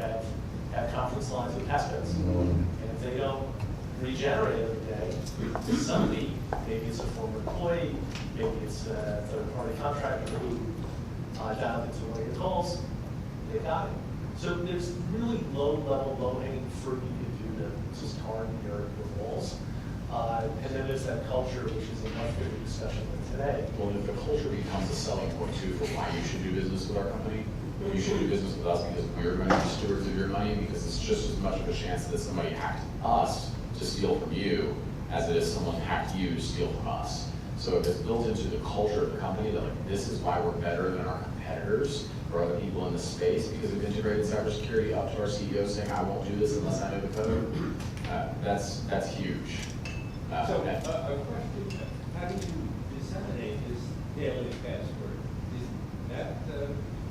have conference lines with passcodes, and if they don't regenerate every day, somebody, maybe it's a former employee, maybe it's a third-party contractor who dialed into one of your calls, they got it. So there's really low-level, low-hanging fruit you can do to start your walls. And then there's that culture, which is a much bigger discussion than today. Well, if the culture becomes a selling point too for why you should do business with our company, you should do business with us because we're going to be stewards of your money, because it's just as much of a chance that somebody hacked us to steal from you as it is someone hacked you to steal from us. So if it's built into the culture of the company that like this is why we're better than our competitors or other people in the space because we've integrated cybersecurity up to our CEO saying I won't do this unless I know the code, that's huge. So a question, how do you disseminate this daily password? Is that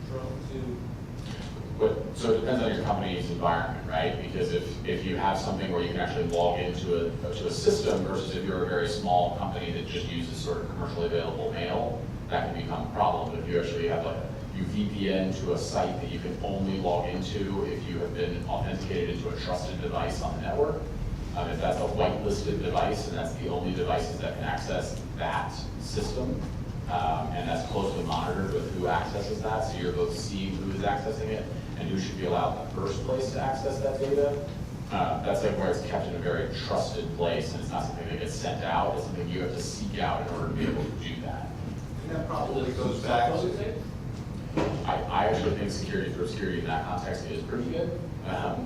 prone to? So it depends on your company's environment, right? Because if you have something where you can actually log into a system versus if you're a very small company that just uses sort of commercially available mail, that can become a problem. But if you actually have you VPN to a site that you can only log into if you have been authenticated into a trusted device on the network, if that's a whitelisted device and that's the only devices that can access that system, and that's closely monitored with who accesses that, so you're both seeing who is accessing it and who should be allowed in the first place to access that data. That's like where it's kept in a very trusted place, and it's not something that gets sent out, it's something you have to seek out in order to be able to do that. And that probably goes back to, I actually think security for obscurity in that context is pretty good.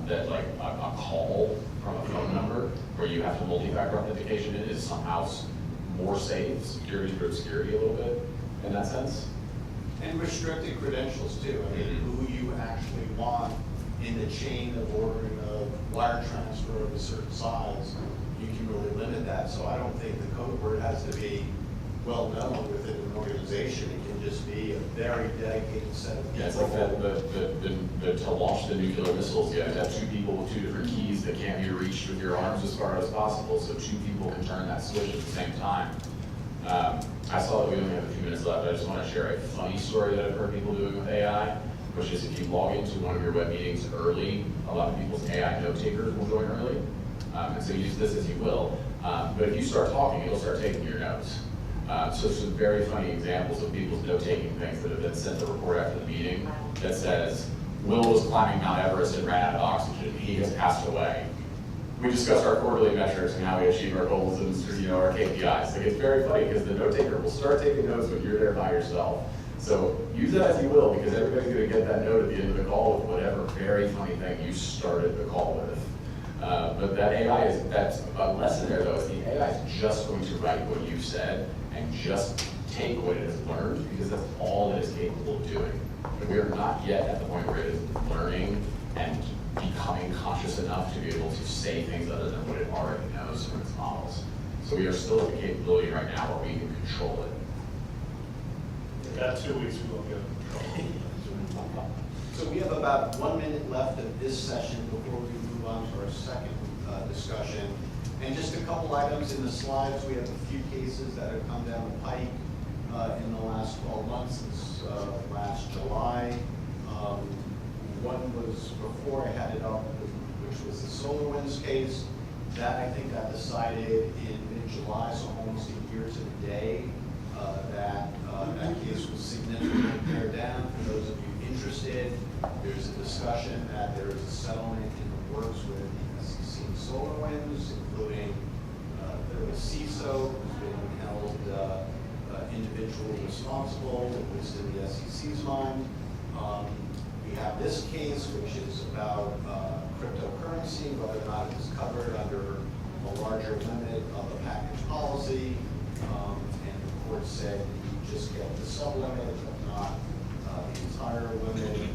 That like a call from a phone number where you have to multi-factor authentication in is somehow more safe, security for obscurity a little bit in that sense. and restricted credentials too. I mean, who you actually want in the chain of ordering a wire transfer of a certain size, you can really limit that. So I don't think the code word has to be well known within an organization. It can just be a very dedicated set of people. Yeah, it's like to launch the nuclear missiles, you have to have two people with two different keys that can't be reached with your arms as far as possible, so two people can turn that switch at the same time. I saw that we only have a few minutes left. I just want to share a funny story that I've heard people doing with AI, which is if you log into one of your web meetings early, a lot of people's AI note takers will join early. And so use this as you will. But if you start talking, it'll start taking your notes. So some very funny examples of people's note-taking things that have been sent to report after the meeting that says, Will was climbing Mount Everest and ran out of oxygen. He has passed away. We discussed our quarterly metrics and how we achieve our goals and our KPIs. Like, it's very funny because the note taker will start taking notes when you're there by yourself. So use that as you will, because everybody's going to get that note at the end of the call with whatever very funny thing you started the call with. But that AI that's a lesson there though, is the AI is just going to write what you said and just take what it has learned, because that's all it is capable of doing. But we are not yet at the point where it is learning and becoming conscious enough to be able to say things other than what it already knows from its models. So we are still at the capability right now where we can control it. Got 2 weeks, we won't get in trouble. So we have about 1 minute left of this session before we move on to our second discussion. And just a couple items in the slides. We have a few cases that have come down the pike in the last 12 months since last July. One was before I had it up, which was the SolarWinds case. That I think got decided in mid-July, so almost a year to the day. That case was significantly pared down. For those of you interested, there's a discussion that there is a settlement in the works with the SEC and SolarWinds, including the CISO, who's been held individually responsible, at least in the SEC's mind. We have this case, which is about cryptocurrency, whether or not it is covered under a larger limit of a package policy. And the court said you just get the sub-limit, but not the entire limit.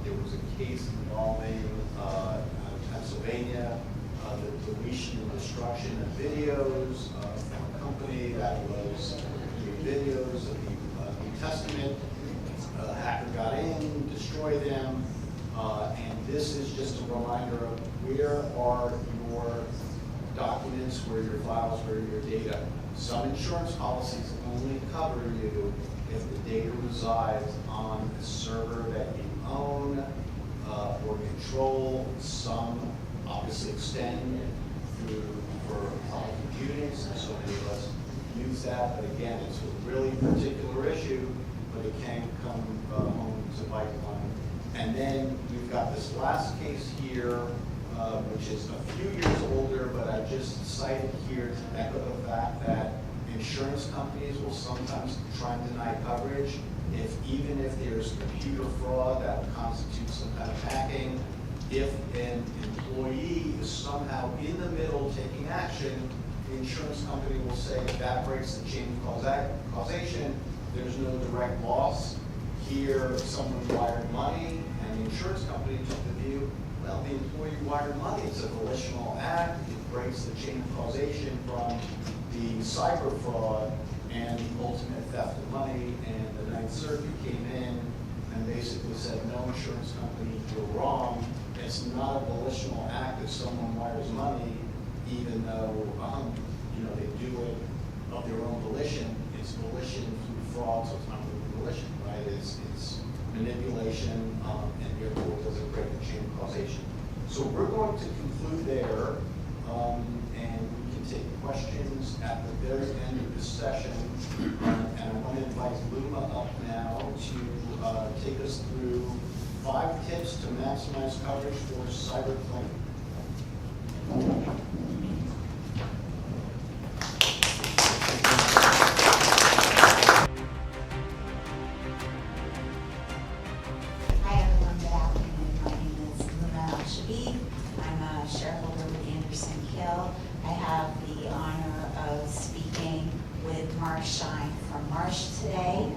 There was a case involving Pennsylvania, the deletion and destruction of videos from a company that was doing videos of the New Testament. A hacker got in, destroyed them, and this is just a reminder of where are your documents, where are your files, where are your data. Some insurance policies only cover you if the data resides on a server that you own or control. Some obviously extend for cloud computing, so many of us use that, but again, it's a really particular issue, but it can come home to bite one. And then we've got this last case here, which is a few years older, but I just cited here to echo the fact that insurance companies will sometimes try and deny coverage even if there's computer fraud that would constitute some kind of hacking. If an employee is somehow in the middle taking action, the insurance company will say that breaks the chain of causation. There's no direct loss. Here, someone wired money, and the insurance company took the view, well, the employee wired money. It's a volitional act. It breaks the chain of causation from the cyber fraud and the ultimate theft of money. And the Ninth Circuit came in and basically said, no insurance company, you're wrong. It's not a volitional act if someone wires money, even though they do it of their own volition. It's volition through fraud, so it's not really volition, right? It's manipulation, and therefore it doesn't break the chain of causation. So we're going to conclude there, and we can take questions at the very end of this session. And I want to invite Luma up now to take us through 5 tips to maximize coverage for cyber claim. Hi everyone, good afternoon. My name is Luma. I'm a shareholder with Anderson Kill. I have the honor of speaking with Mark Shine from Marsh today.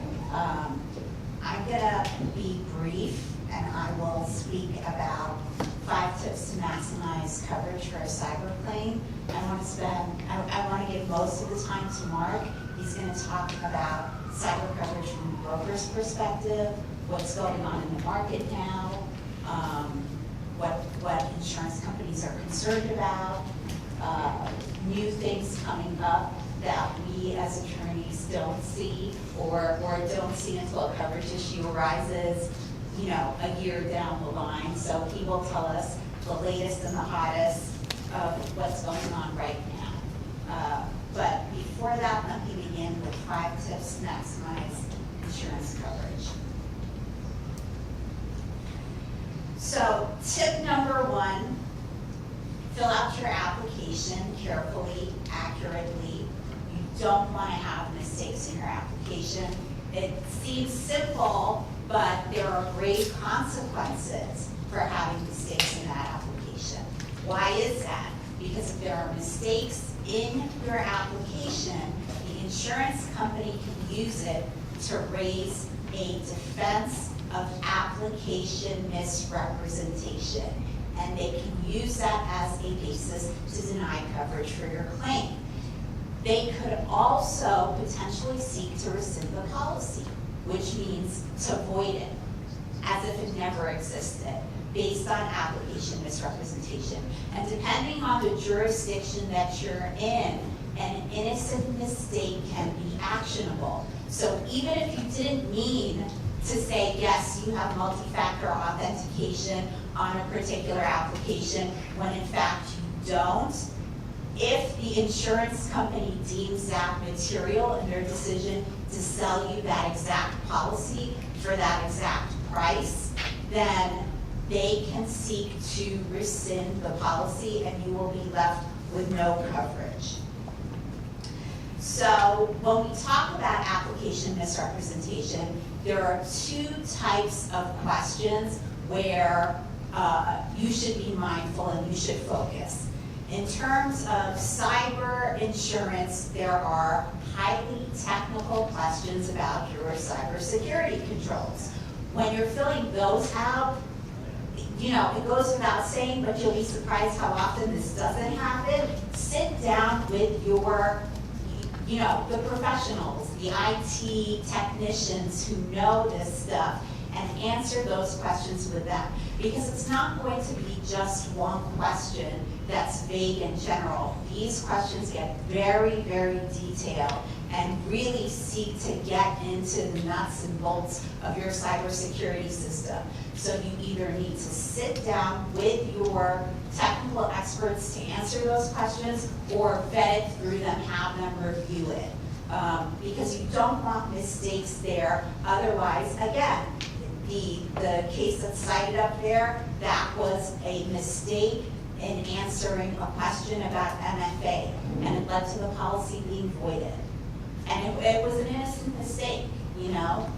I'm going to be brief, and I will speak about 5 tips to maximize coverage for a cyber claim. I want to give most of the time to Mark. He's going to talk about cyber coverage from the broker's perspective, what's going on in the market now, what insurance companies are concerned about, new things coming up that we as attorneys don't see or don't see until a coverage issue arises, a year down the line. So he will tell us the latest and the hottest of what's going on right now. But before that, let me begin with 5 tips to maximize insurance coverage. So tip number 1, fill out your application carefully, accurately. You don't want to have mistakes in your application. It seems simple, but there are grave consequences for having mistakes in that application. Why is that? Because if there are mistakes in your application, the insurance company can use it to raise a defense of application misrepresentation, and they can use that as a basis to deny coverage for your claim. They could also potentially seek to rescind the policy. which means to void it, as if it never existed, based on application misrepresentation. And depending on the jurisdiction that you're in, an innocent mistake can be actionable. So even if you didn't mean to say, yes, you have multi-factor authentication on a particular application, when in fact you don't, if the insurance company deems that material in their decision to sell you that exact policy for that exact price, then they can seek to rescind the policy and you will be left with no coverage. So when we talk about application misrepresentation, there are two types of questions where you should be mindful and you should focus. In terms of cyber insurance, there are highly technical questions about your cybersecurity controls. When you're filling those out, you know, it goes without saying, but you'll be surprised how often this doesn't happen. Sit down with your, you know, the professionals, the IT technicians who know this stuff, and answer those questions with them. Because it's not going to be just one question that's vague and general. These questions get very, very detailed and really seek to get into the nuts and bolts of your cybersecurity system. So you either need to sit down with your technical experts to answer those questions or vet it through them, have them review it. Because you don't want mistakes there. Otherwise, again, the case that's cited up there, that was a mistake in answering a question about MFA, and it led to the policy being voided. And it was an innocent mistake, you know?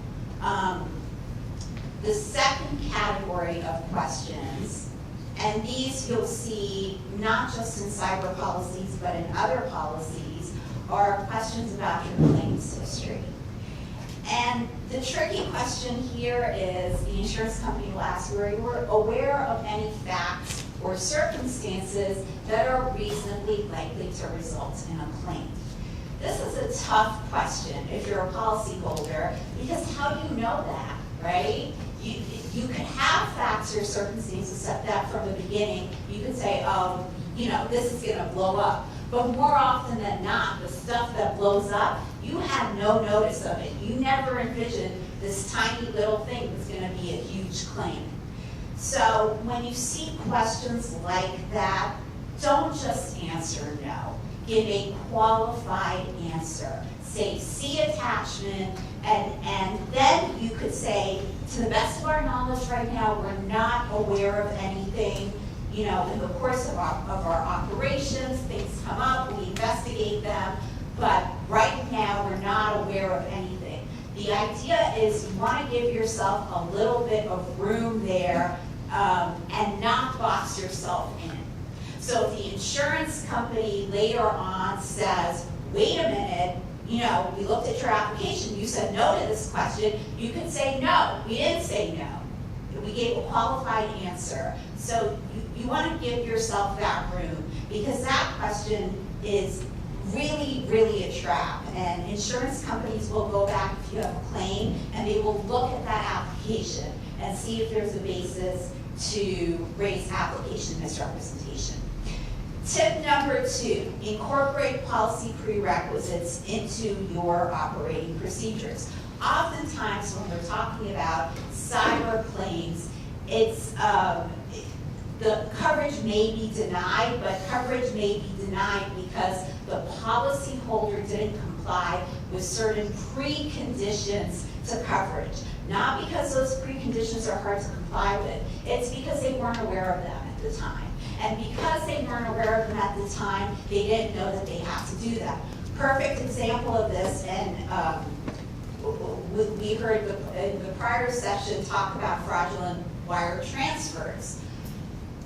The second category of questions, and these you'll see not just in cyber policies, but in other policies, are questions about your claims history. And the tricky question here is the insurance company will ask, were you aware of any facts or circumstances that are reasonably likely to result in a claim? This is a tough question if you're a policyholder, because how do you know that, right? You could have facts or circumstances set that from the beginning. You could say, oh, you know, this is gonna blow up. But more often than not, the stuff that blows up, you had no notice of it. You never envisioned this tiny little thing was gonna be a huge claim. So when you see questions like that, don't just answer no. Give a qualified answer. Say, see attachment, and then you could say, to the best of our knowledge right now, we're not aware of anything. You know, in the course of our operations, things come up, we investigate them, but right now we're not aware of anything. The idea is you want to give yourself a little bit of room there and not box yourself in. So if the insurance company later on says, wait a minute, you know, we looked at your application, you said no to this question, you could say no, we didn't say no. We gave a qualified answer. So you want to give yourself that room, because that question is really, really a trap. And insurance companies will go back if you have a claim, and they will look at that application and see if there's a basis to raise application misrepresentation. Tip number 2, incorporate policy prerequisites into your operating procedures. Oftentimes when we're talking about cyber claims, it's the coverage may be denied, but coverage may be denied because the policyholder didn't comply with certain preconditions to coverage. Not because those preconditions are hard to comply with, it's because they weren't aware of them at the time. And because they weren't aware of them at the time, they didn't know that they had to do that. Perfect example of this, and we heard in the prior session talk about fraudulent wire transfers.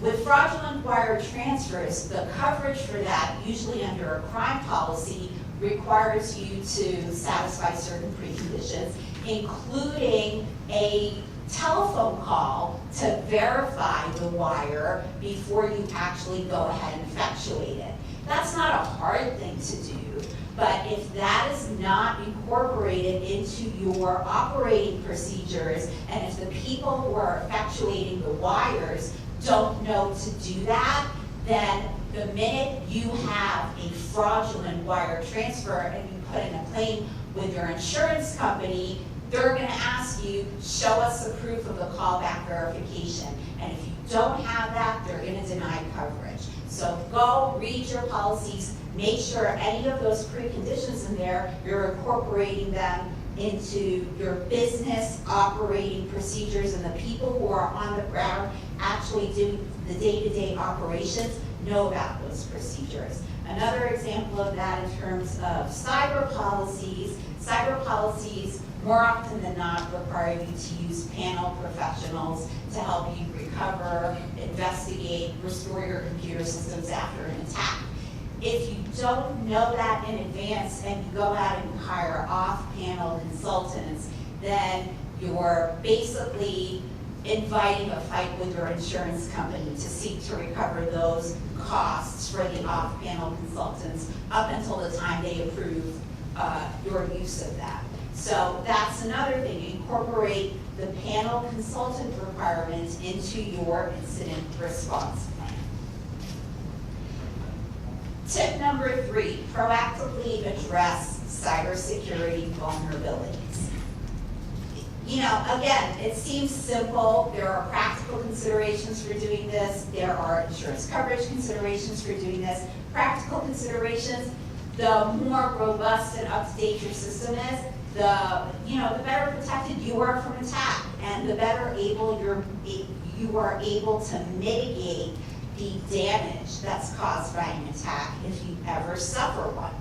With fraudulent wire transfers, the coverage for that, usually under a crime policy, requires you to satisfy certain preconditions, including a telephone call to verify the wire before you actually go ahead and effectuate it. That's not a hard thing to do. But if that is not incorporated into your operating procedures, and if the people who are effectuating the wires don't know to do that, then the minute you have a fraudulent wire transfer and you put in a claim with your insurance company, they're gonna ask you, show us a proof of the callback verification. And if you don't have that, they're gonna deny coverage. So go read your policies, make sure any of those preconditions in there, you're incorporating them into your business operating procedures, and the people who are on the ground actually doing the day-to-day operations know about those procedures. Another example of that in terms of cyber policies more often than not require you to use panel professionals to help you recover, investigate, restore your computer systems after an attack. If you don't know that in advance and you go out and you hire off-panel consultants, then you're basically inviting a fight with your insurance company to seek to recover those costs for the off-panel consultants up until the time they approve your use of that. So that's another thing, incorporate the panel consultant requirements into your incident response plan. Tip number 3, proactively address cybersecurity vulnerabilities. You know, again, it seems simple. There are practical considerations for doing this. There are insurance coverage considerations for doing this. Practical considerations, the more robust and up-to-date your system is, the better protected you are from attack, and the better you are able to mitigate the damage that's caused by an attack if you ever suffer one.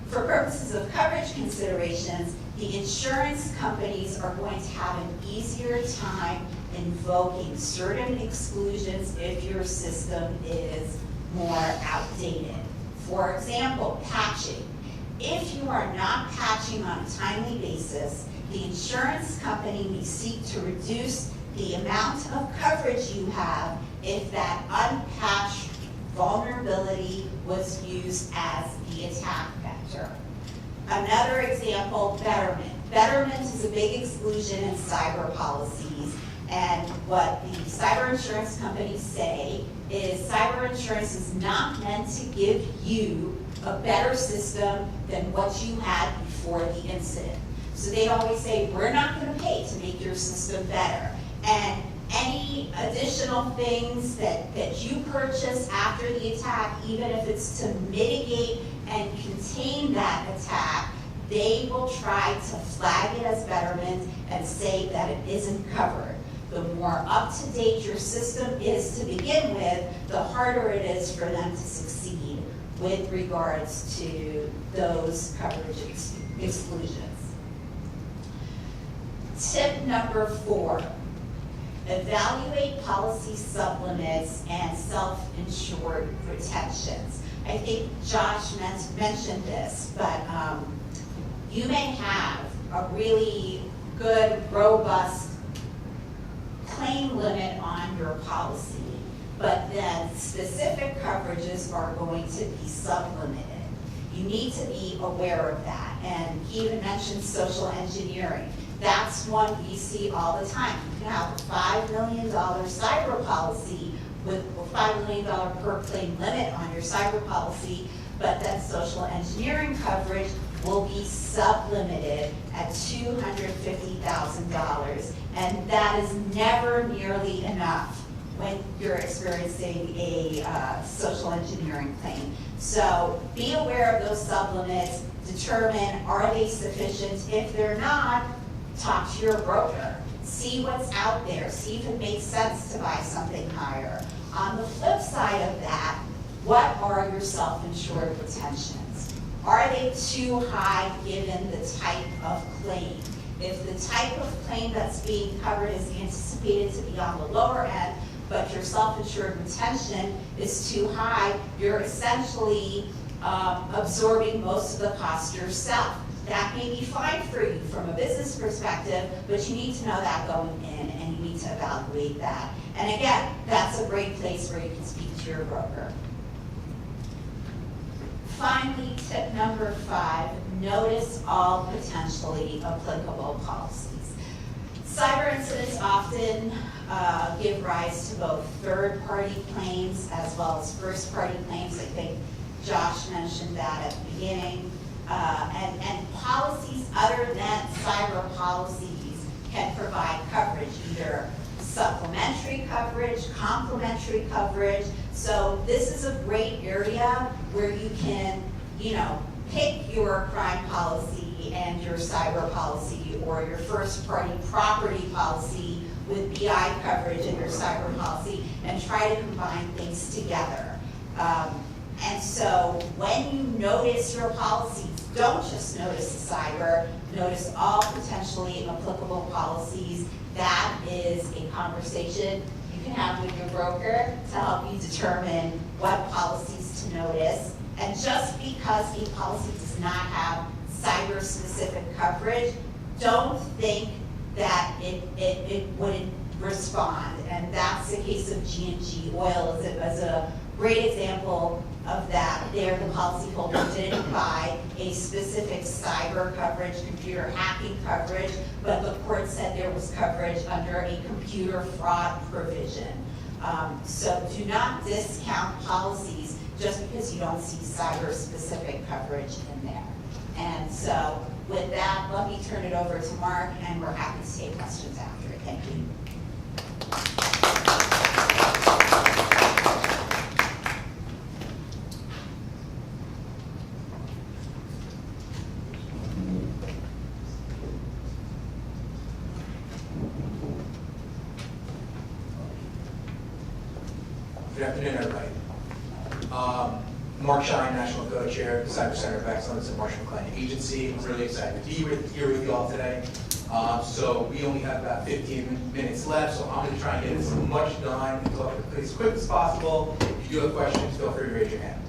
For purposes of coverage considerations, the insurance companies are going to have an easier time invoking certain exclusions if your system is more outdated. For example, patching. If you are not patching on a timely basis, the insurance company may seek to reduce the amount of coverage you have if that unpatched vulnerability was used as the attack vector. Another example, betterment. Betterment is a big exclusion in cyber policies, and what the cyber insurance companies say is cyber insurance is not meant to give you a better system than what you had before the incident. So they always say, we're not going to pay to make your system better. And any additional things that you purchase after the attack, even if it's to mitigate and contain that attack, they will try to flag it as betterment and say that it isn't covered. The more up-to-date your system is to begin with, the harder it is for them to succeed with regards to those coverage exclusions. Tip number 4, evaluate policy supplements and self-insured protections. I think Josh mentioned this, but you may have a really good, robust claim limit on your policy, but then specific coverages are going to be supplemented. You need to be aware of that. And he even mentioned social engineering. That's one we see all the time. You can have a $5 million cyber policy with a $5 million per claim limit on your cyber policy, but then social engineering coverage will be supplemented at $250,000, and that is never nearly enough when you're experiencing a social engineering claim. So be aware of those supplements, determine are they sufficient. If they're not, talk to your broker. See what's out there, see if it makes sense to buy something higher. On the flip side of that, what are your self-insured retentions? Are they too high given the type of claim? If the type of claim that's being covered is anticipated to be on the lower end, but your self-insured retention is too high, you're essentially absorbing most of the cost yourself. That may be fine for you from a business perspective, but you need to know that going in, and you need to evaluate that. And again, that's a great place where you can speak to your broker. Finally, tip number 5, notice all potentially applicable policies. Cyber incidents often give rise to both third-party claims as well as first-party claims. I think Josh mentioned that at the beginning. And policies other than cyber policies can provide coverage, either supplementary coverage, complementary coverage. So this is a great area where you can, pick your crime policy and your cyber policy, or your first party property policy with BI coverage and your cyber policy, and try to combine things together. And so when you notice your policies, don't just notice the cyber, notice all potentially applicable policies. That is a conversation you can have with your broker to help you determine what policies to notice. And just because a policy does not have cyber-specific coverage, don't think that it wouldn't respond. And that's the case of G&G Oil as a great example of that. There, the policyholder didn't buy a specific cyber coverage, computer hacking coverage, but the court said there was coverage under a computer fraud provision. So do not discount policies just because you don't see cyber-specific coverage in there. And so with that, let me turn it over to Mark, and we're happy to take questions after it. Thank you. Good afternoon, everybody. Mark Shine, National Co-Chair of the Cyber Center of Excellence at Marsh McLennan Agency. I'm really excited to be here with you all today. So we only have about 15 minutes left, so I'm going to try and get as much done and talk as quick as possible. If you do have questions, feel free to raise your hand.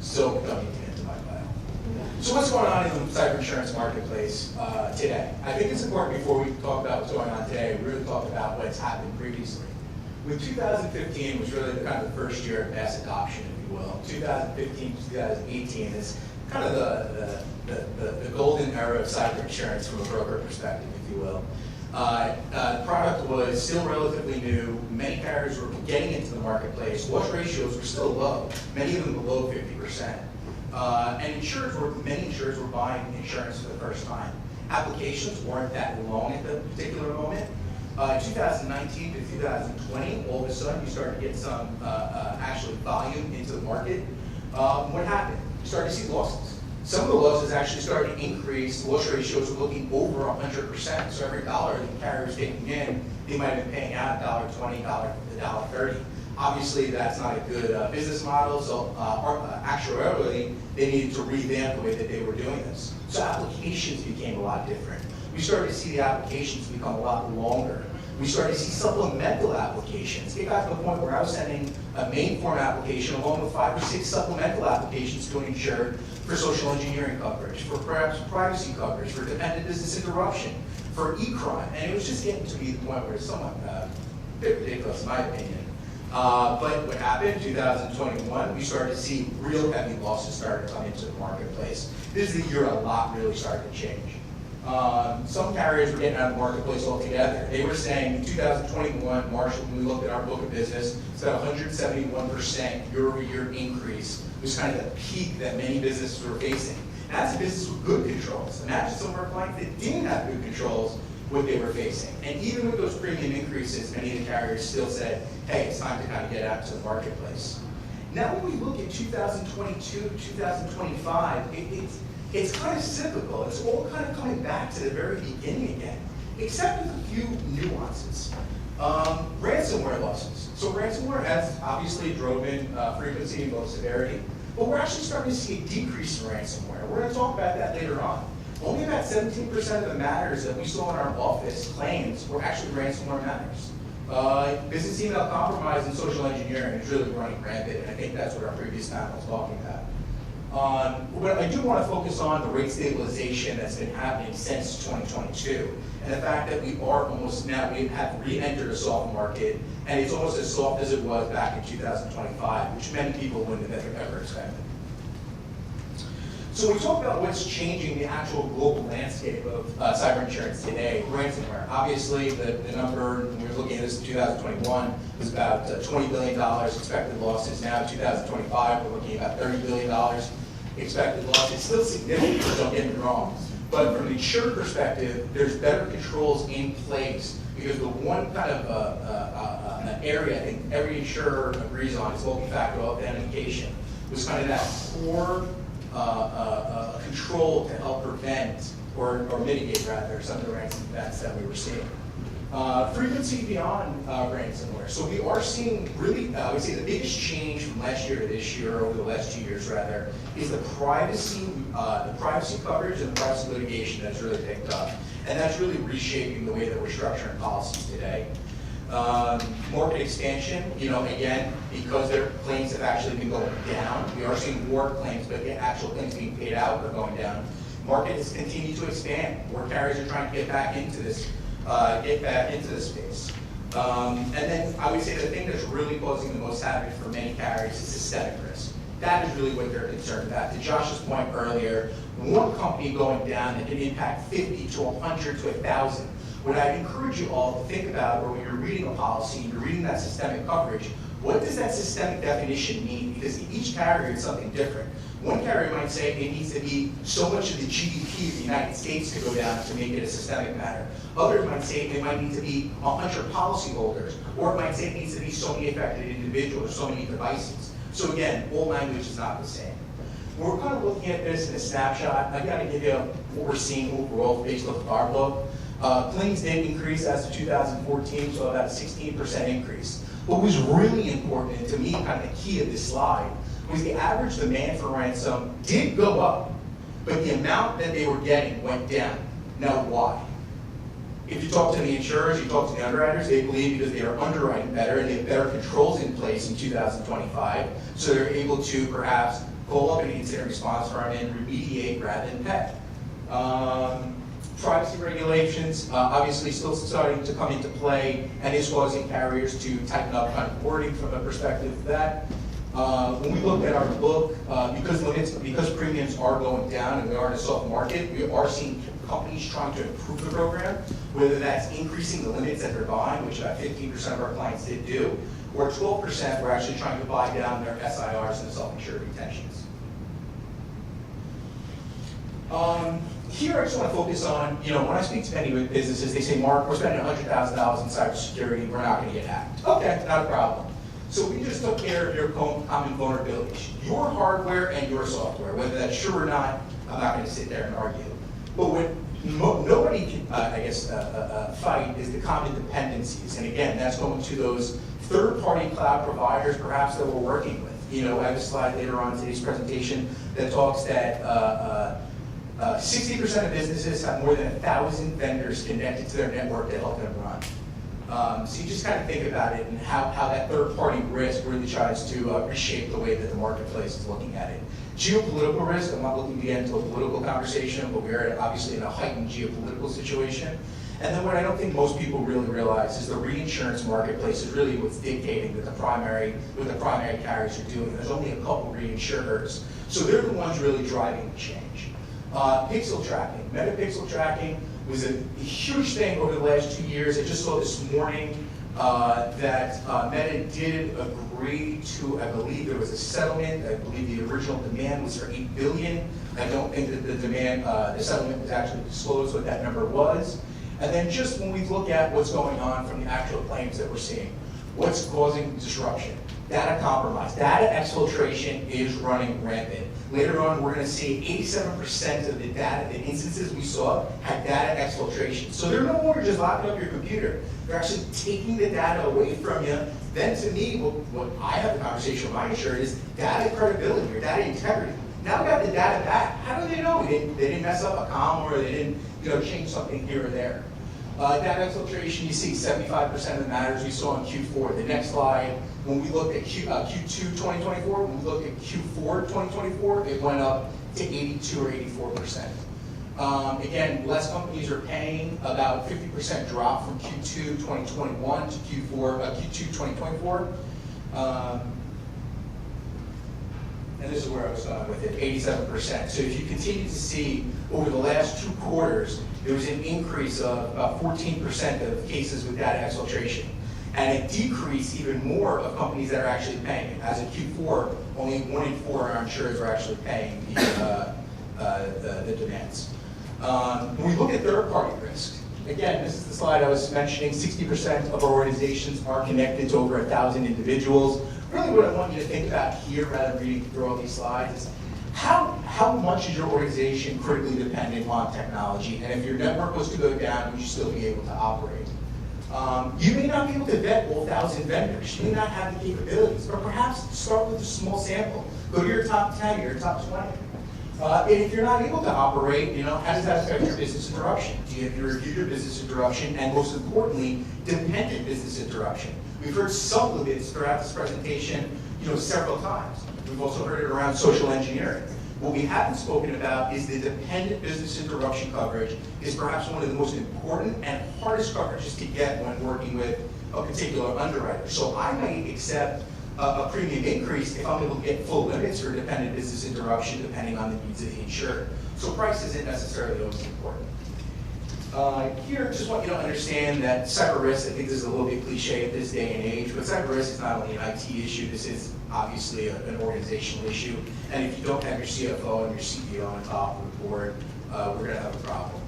So don't need to get into my bio. So what's going on in the cyber insurance marketplace today? I think it's important before we talk about what's going on today, we really talk about what's happened previously. With 2015 was really the kind of the first year of mass adoption, if you will. 2015 to 2018 is kind of the golden era of cyber insurance from a broker perspective, if you will. The product was still relatively new. Many carriers were getting into the marketplace. Loss ratios were still low, many of them below 50%. And many insurers were buying insurance for the first time. Applications weren't that long at the particular moment. 2019 to 2020, all of a sudden you started to get some actually volume into the market. What happened? You started to see losses. Some of the losses actually started to increase. Loss ratios were looking over 100%. So every dollar the carrier was taking in, they might have been paying out $1.20, $1.30. Obviously, that's not a good business model. So actuarially, they needed to revamp the way that they were doing this. So applications became a lot different. We started to see the applications become a lot longer. We started to see supplemental applications. It got to the point where I was sending a main form application along with 5 or 6 supplemental applications to an insured for social engineering coverage, for perhaps privacy coverage, for dependent business interruption, for e-crime. And it was just getting to be the point where it's somewhat a bit ridiculous, in my opinion. But what happened, 2021, we started to see real heavy losses start to come into the marketplace. This is the year a lot really started to change. Some carriers were getting out of the marketplace altogether. They were saying in 2021, Marshall, when we looked at our book of business, it's about 171% year-over-year increase. It was kind of the peak that many businesses were facing. And that's a business with good controls. Imagine some of our clients that didn't have good controls, what they were facing. And even with those premium increases, many of the carriers still said, hey, it's time to kind of get out to the marketplace. Now when we look at 2022, 2025, it's kind of cyclical. It's all kind of coming back to the very beginning again, except with a few nuances. Ransomware losses. So ransomware has obviously drove in frequency and low severity, but we're actually starting to see a decrease in ransomware. We're going to talk about that later on. Only about 17% of the matters that we saw in our office claims were actually ransomware matters. Business email compromise and social engineering is really running rampant, and I think that's what our previous panel was talking about. But I do want to focus on the rate stabilization that's been happening since 2022, and the fact that we are almost now, we have re-entered a soft market, and it's almost as soft as it was back in 2025, which many people wouldn't have ever expected. So we talk about what's changing the actual global landscape of cyber insurance today, ransomware. Obviously, the number, when we were looking at this in 2021, was about $20 billion expected losses. Now in 2025, we're looking at about $30 billion expected losses. It's still significant, don't get me wrong. But from the insurer perspective, there's better controls in place, because the one kind of an area I think every insurer agrees on is multi-factor authentication, was kind of that core control to help prevent or mitigate rather some of the ransom events that we were seeing. Frequency beyond ransomware. So we are seeing really, I would say the biggest change from last year to this year, over the last 2 years rather, is the privacy coverage and the privacy litigation that's really picked up. And that's really reshaping the way that we're structuring policies today. Market expansion, again, because their claims have actually been going down. We are seeing more claims, but the actual claims being paid out are going down. Market has continued to expand. More carriers are trying to get back into this space. And then I would say the thing that's really causing the most havoc for many carriers is systemic risk. That is really what they're concerned about. To Josh's point earlier, one company going down that can impact 50 to 100 to 1,000. What I encourage you all to think about, or when you're reading a policy, you're reading that systemic coverage, what does that systemic definition mean? Because each carrier is something different. One carrier might say it needs to be so much of the GDP of the United States to go down to make it a systemic matter. Others might say it might need to be 100 policyholders, or it might say it needs to be so many affected individuals, so many devices. So again, all language is not the same. We're kind of looking at this in a snapshot. I got to give you what we're seeing overall based off of our book. Claims did increase as of 2014, so about a 16% increase. What was really important, and to me kind of the key of this slide, was the average demand for ransom did go up, but the amount that they were getting went down. Now why? If you talk to the insurers, you talk to the underwriters, they believe because they are underwriting better and they have better controls in place in 2025, so they're able to perhaps pull up an incident response firm and remediate rather than pay. Privacy regulations, obviously still starting to come into play and is causing carriers to tighten up kind of wording from a perspective of that. When we look at our book, because premiums are going down and we are in a soft market, we are seeing companies trying to improve the program, whether that's increasing the limits that they're buying, which about 15% of our clients did do, or 12% were actually trying to buy down their SIRs and self-insured retentions. Here I just want to focus on, when I speak to many businesses, they say, Mark, we're spending $100,000 in cybersecurity, we're not going to get hacked. Okay, not a problem. So we just took care of your common vulnerabilities, your hardware and your software, whether that's true or not, I'm not going to sit there and argue. But what nobody can, fight is the common dependencies. And again, that's going to those third-party cloud providers perhaps that we're working with. I have a slide later on in today's presentation that talks that 60% of businesses have more than 1,000 vendors connected to their network to help them run. So you just kind of think about it and how that third-party risk really tries to reshape the way that the marketplace is looking at it. Geopolitical risk, I'm not looking to get into a political conversation, but we're obviously in a heightened geopolitical situation. And then what I don't think most people really realize is the reinsurance marketplace is really what's dictating what the primary carriers are doing. There's only a couple reinsurers, so they're the ones really driving the change. Pixel tracking, meta-pixel tracking was a huge thing over the last 2 years. I just saw this morning that Meta did agree to, I believe there was a settlement. I believe the original demand was for $8 billion. I don't think that the settlement was actually disclosed what that number was. And then just when we look at what's going on from the actual claims that we're seeing, what's causing disruption? Data compromise. Data exfiltration is running rampant. Later on, we're going to see 87% of the data, the instances we saw, had data exfiltration. So they're no longer just locking up your computer. They're actually taking the data away from you. Then to me, what I have the conversation with my insurer is data credibility or data integrity. Now we got the data back. How do they know they didn't mess up a comma or they didn't change something here or there? Data exfiltration, you see 75% of the matters we saw in Q4. The next slide, when we looked at Q2 2024, when we looked at Q4 2024, it went up to 82 or 84%. Again, less companies are paying, about 50% drop from Q2 2021 to Q2 2024. And this is where I was going with it, 87%. So if you continue to see over the last 2 quarters, there was an increase of about 14% of cases with data exfiltration, and a decrease even more of companies that are actually paying. As of Q4, only 1 in 4 of our insurers are actually paying the demands. When we look at third-party risk, again, this is the slide I was mentioning, 60% of our organizations are connected to over 1,000 individuals. Really what I want you to think about here, rather than reading through all these slides, is how much is your organization critically dependent on technology? And if your network was to go down, would you still be able to operate? You may not be able to vet all 1,000 vendors. You may not have the capabilities, but perhaps start with a small sample. Go to your top 10, your top 20. And if you're not able to operate, how does that affect your business interruption? Do you have to review your business interruption, and most importantly, dependent business interruption? We've heard some of it throughout this presentation, several times. We've also heard it around social engineering. What we haven't spoken about is the dependent business interruption coverage is perhaps one of the most important and hardest coverages to get when working with a particular underwriter. So I may accept a premium increase if I'm able to get full limits for dependent business interruption depending on the needs of the insured. So price isn't necessarily always important. Here, just want you to understand that cyber risk, I think this is a little bit cliche at this day and age, but cyber risk is not only an IT issue, this is obviously an organizational issue. And if you don't have your CFO and your CEO on top of the board, we're going to have a problem.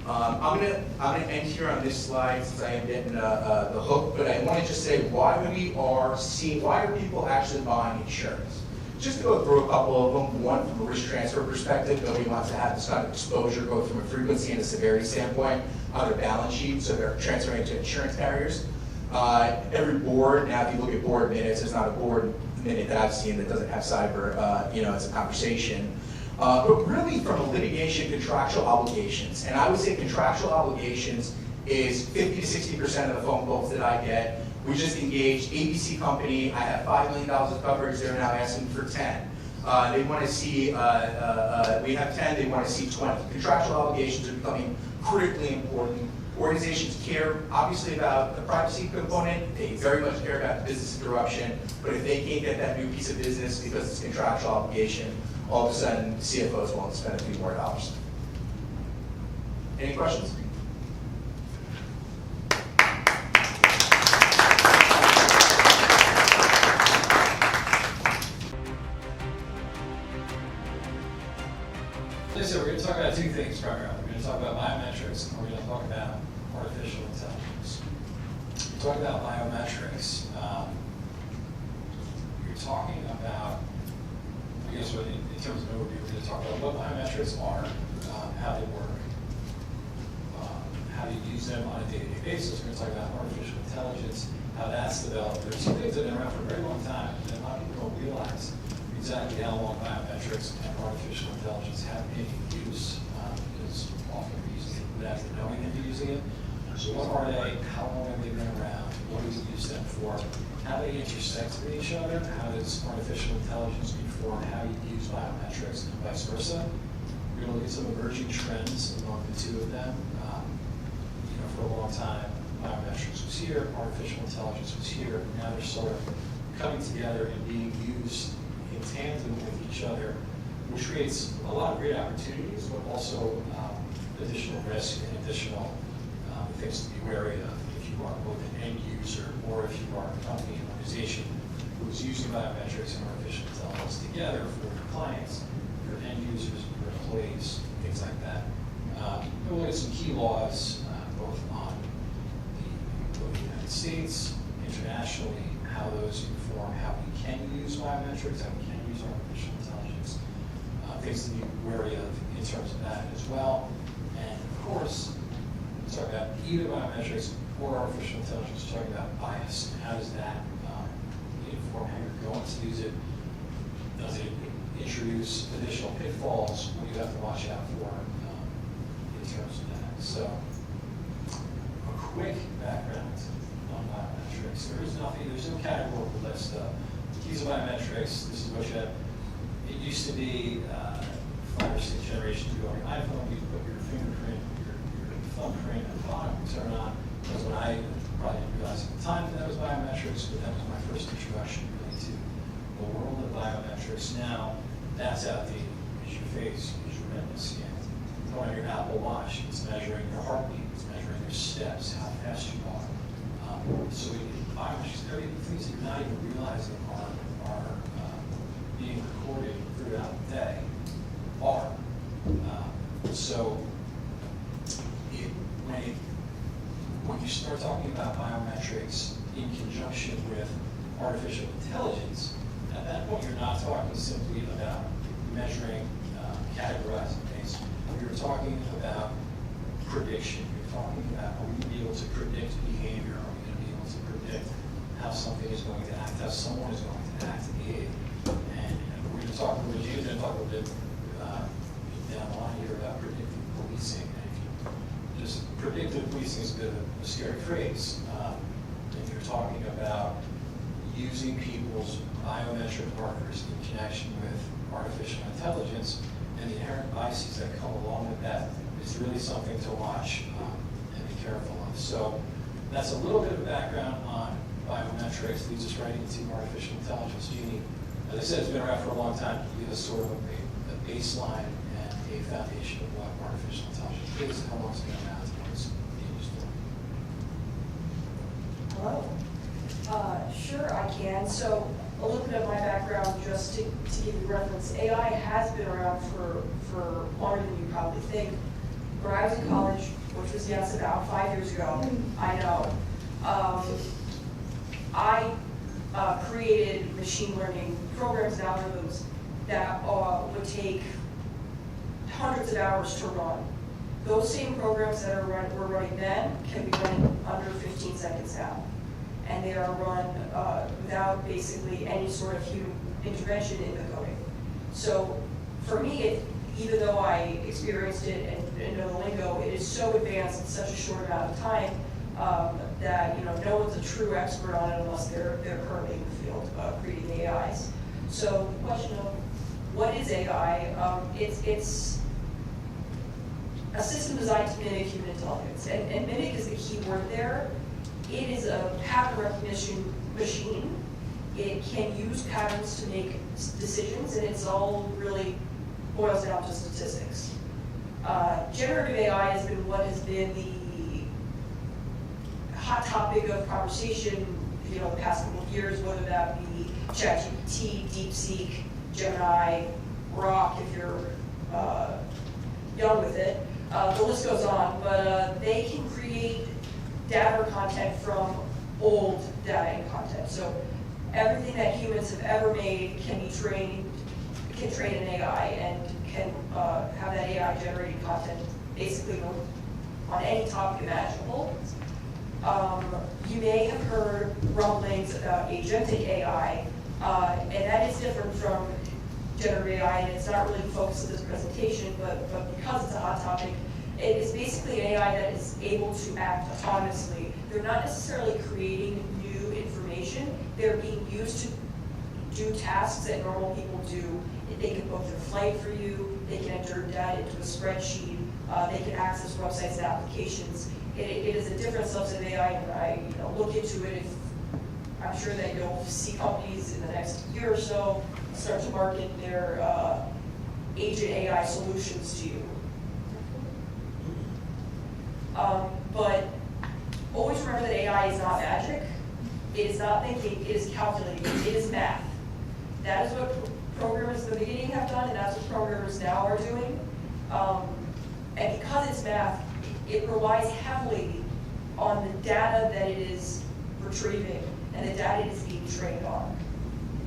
I'm gonna end here on this slide since I am getting the hook, but I want to just say why are people actually buying insurance? Just to go through a couple of them. One, from a risk transfer perspective, nobody wants to have this kind of exposure, both from a frequency and a severity standpoint, on their balance sheet, so they're transferring it to insurance carriers. Every board, now if you look at board minutes, there's not a board minute that I've seen that doesn't have cyber, as a conversation. But really from a litigation, contractual obligations, and I would say contractual obligations is 50 to 60% of the phone calls that I get. We just engaged ABC company. I have $5 million of coverage. They're now asking for 10. They want to see, we have 10, they want to see 20. Contractual obligations are becoming critically important. Organizations care, obviously, about the privacy component. They very much care about business interruption. But if they can't get that new piece of business because it's a contractual obligation, all of a sudden, CFOs want to spend a few more dollars. Any questions? So we're going to talk about 2 things primarily. We're going to talk about biometrics, and we're going to talk about artificial intelligence. We're talking about biometrics. You're talking about, I guess, in terms of overview, we're going to talk about what biometrics are, how they work, how you use them on a day-to-day basis. We're going to talk about artificial intelligence, how that's developed. There's 2 things that have been around for a very long time, and a lot of people don't realize exactly how long biometrics and artificial intelligence have been in use, because often we're using it without even knowing that you're using it. So what are they? How long have they been around? What do we use them for? How they intersect with each other? How does artificial intelligence inform how you use biometrics and vice versa? We're going to look at some emerging trends among the 2 of them. For a long time, biometrics was here, artificial intelligence was here. Now they're sort of coming together and being used in tandem with each other, which creates a lot of great opportunities, but also additional risk and additional things to be wary of if you are both an end user or if you are a company and organization who is using biometrics and artificial intelligence together for your clients, your end users, your employees, things like that. We'll look at some key laws, both on the United States, internationally, how those inform how we can use biometrics, how we can use artificial intelligence, things to be wary of in terms of that as well. And of course, we're talking about either biometrics or artificial intelligence, we're talking about bias. How does that inform how you're going to use it? Does it introduce additional pitfalls? What do you have to watch out for in terms of that? So quick background on biometrics. There is nothing, there's no categorical list of keys of biometrics. This is what you have. It used to be 5 or 6 generations ago on your iPhone, you put your fingerprint, your thumbprint at the bottom, you turn on. Because when I probably didn't realize at the time that was biometrics, but that was my first introduction really to the world of biometrics. Now, that's outdated. Is your face, is your retina scan. On your Apple Watch, it's measuring your heartbeat, it's measuring your steps, how fast you are. So biometrics, there are things that you're not even realizing are being recorded throughout the day are. So when you start talking about biometrics in conjunction with artificial intelligence, at that point you're not talking simply about measuring, categorizing things. You're talking about prediction. You're talking about, are we going to be able to predict behavior? Are we going to be able to predict how something is going to act, how someone is going to act? And we're going to talk, Reggie's going to talk a little bit down the line here about predictive policing. And just predictive policing is a bit of a scary phrase. And you're talking about using people's biometric markers in connection with artificial intelligence, and the inherent biases that come along with that is really something to watch and be careful of. So that's a little bit of background on biometrics. Leads us right into artificial intelligence. Jeannie, as I said, it's been around for a long time. Give us sort of a baseline and a foundation of what artificial intelligence is, how long it's been around, and what it's being used for. Hello. Sure, I can. So a little bit of my background, just to give you reference. AI has been around for longer than you probably think. When I was in college, which was, yes, about 5 years ago, I know, I created machine learning programs and algorithms that would take hundreds of hours to run. Those same programs that were running then can be run under 15 seconds now. And they are run without basically any sort of human intervention in the coding. So for me, even though I experienced it and know the lingo, it is so advanced in such a short amount of time that no one's a true expert on it unless they're currently in the field creating AIs. So the question of what is AI? It's a system designed to mimic human intelligence, and mimic is the key word there. It is a pattern recognition machine. It can use patterns to make decisions, and it's all really boils down to statistics. Generative AI has been what has been the hot topic of conversation, the past couple of years, whether that be ChatGPT, DeepSeek, Gemini, Grok, if you're young with it. The list goes on, but they can create data or content from old data and content. So everything that humans have ever made can train an AI and can have that AI generating content basically on any topic imaginable. You may have heard rumblings about agentic AI, and that is different from generative AI, and it's not really the focus of this presentation, but because it's a hot topic, it is basically an AI that is able to act autonomously. They're not necessarily creating new information. They're being used to do tasks that normal people do. They can book their flight for you. They can enter data into a spreadsheet. They can access websites and applications. It is a different subset of AI, and I look into it. I'm sure that you'll see companies in the next year or so start to market their agent AI solutions to you. But always remember that AI is not magic. It is not thinking, it is calculating, it is math. That is what programmers in the beginning have done, and that's what programmers now are doing. And because it's math, it relies heavily on the data that it is retrieving and the data it is being trained on.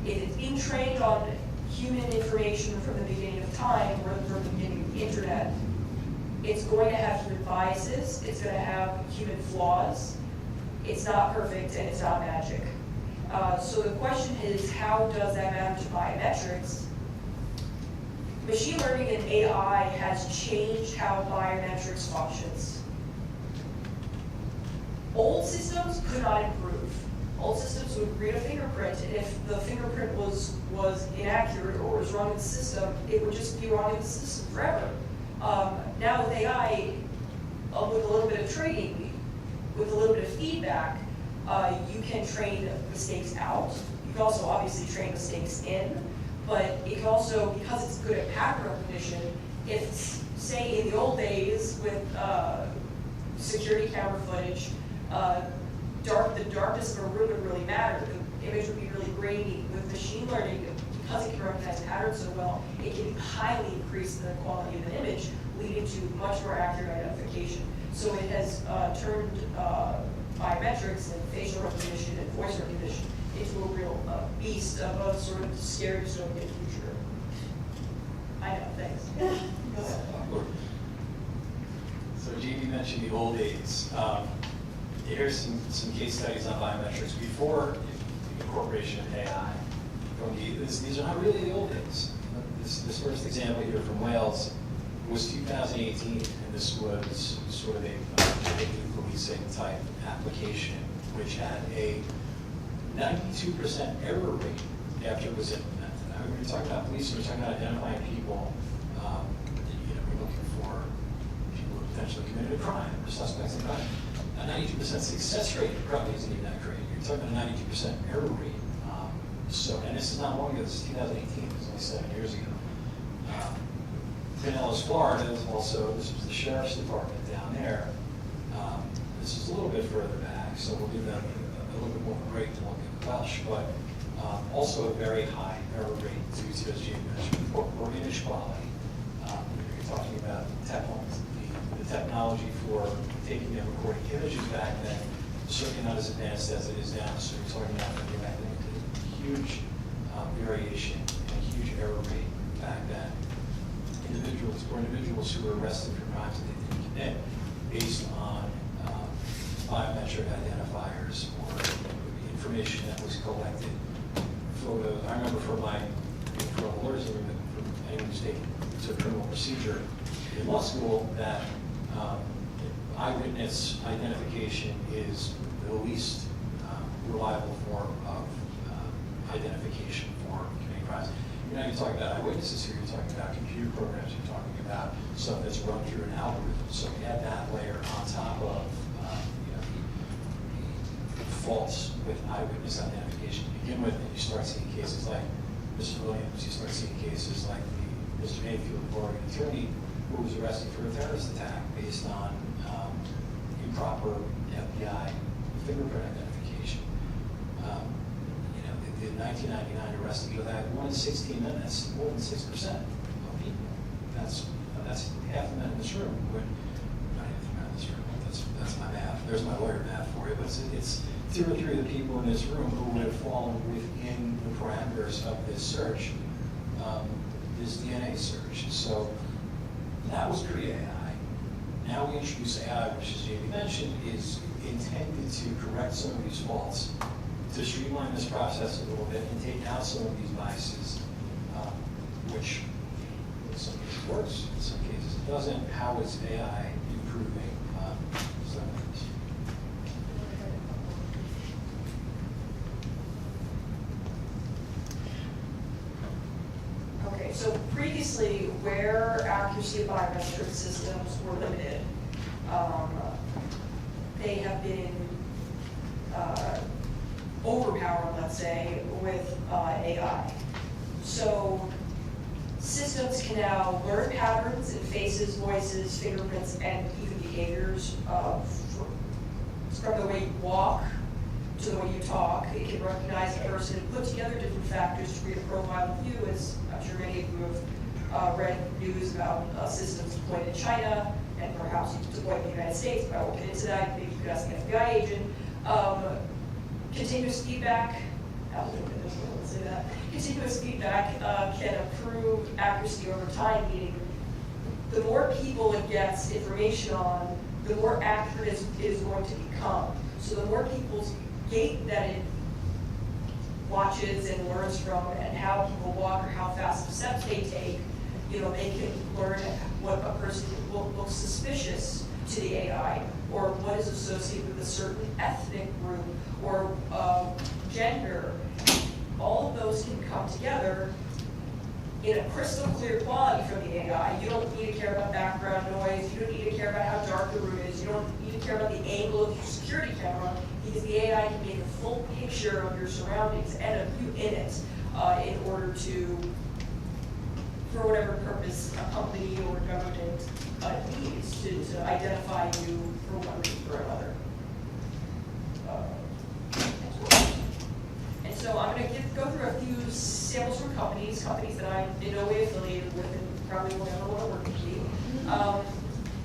If it's being trained on human information from the beginning of time, or from the beginning of the internet, it's going to have human biases, it's going to have human flaws, it's not perfect, and it's not magic. So the question is, how does that matter to biometrics? Machine learning and AI has changed how biometrics functions. Old systems could not improve. Old systems would read a fingerprint, and if the fingerprint was inaccurate or was wrong in the system, it would just be wrong in the system forever. Now with AI, with a little bit of training, with a little bit of feedback, you can train mistakes out. You can also obviously train mistakes in, but it can also, because it's good at pattern recognition, if, say, in the old days with security camera footage, the darkness of a room would really matter. The image would be really grainy. With machine learning, because it can recognize patterns so well, it can highly increase the quality of an image, leading to much more accurate identification. So it has turned biometrics and facial recognition and voice recognition into a real beast of a sort of scary dystopian future. I know, thanks. So JD mentioned the old days. Here's some case studies on biometrics before the incorporation of AI. These are not really the old days. This first example here from Wales was 2018, and this was sort of a policing type application, which had a 92% error rate after it was implemented. Now, we were talking about police, we were talking about identifying people. We're looking for people who potentially committed a crime or suspects in crime. A 92% success rate probably isn't even that great. You're talking about a 92% error rate. And this is not long ago, this is 2018, this was only 7 years ago. Pinellas, Florida is also, this was the sheriff's department down there. This is a little bit further back, so we'll give them a little bit more of a break to look at Welsh, but also a very high error rate due to, as Jane mentioned, poor image quality. You're talking about the technology for taking and recording images back then, certainly not as advanced as it is now, so you're talking about huge variation and a huge error rate back then. Individuals who were arrested for crimes that they didn't commit based on biometric identifiers or information that was collected. Photos. I remember for alerts, for anyone who's taken to criminal procedure in law school, that eyewitness identification is the least reliable form of identification for committing crimes. You're not even talking about eyewitnesses here, you're talking about computer programs, you're talking about stuff that's run through an algorithm. So we add that layer on top of the faults with eyewitness identification to begin with, and you start seeing cases like Mr. Williams, you start seeing cases like Mr. Mayfield, the Oregon attorney, who was arrested for a terrorist attack based on improper FBI fingerprint identification. In 1999 arrested people that had 1 in 16 minutes, more than 6% of people. That's half the men in this room would, not half the men in this room, that's my math. There's my lawyer math for you, but it's 2 or 3 of the people in this room who would have fallen within the parameters of this search, this DNA search. So that was pre-AI. Now we introduce AI, which, as Jamie mentioned, is intended to correct some of these faults, to streamline this process a little bit and take out some of these biases, which in some cases works, in some cases it doesn't. How is AI improving some of this? Okay, so previously, where accuracy of biometric systems were limited, they have been overpowered, let's say, with AI. So systems can now learn patterns in faces, voices, fingerprints, and even behaviors from the way you walk to the way you talk. It can recognize a person and put together different factors to create a profile of you, as I'm sure many of you have read news about systems deployed in China and perhaps deployed in the United States, but I won't get into that. Maybe you could ask an FBI agent. Continuous feedback, let's say that. Continuous feedback can improve accuracy over time, meaning the more people it gets information on, the more accurate it is going to become. So the more people's gait that it watches and learns from, and how people walk or how fast the steps they take, they can learn what a person looks suspicious to the AI, or what is associated with a certain ethnic group, or gender. All of those can come together in a crystal clear quality from the AI. You don't need to care about background noise, you don't need to care about how dark the room is, you don't need to care about the angle of your security camera, because the AI can make a full picture of your surroundings and of you in it in order to, for whatever purpose a company or government needs to identify you for one reason or another. And so I'm going to go through a few samples from companies that I'm in no way affiliated with and probably won't ever want to work with me.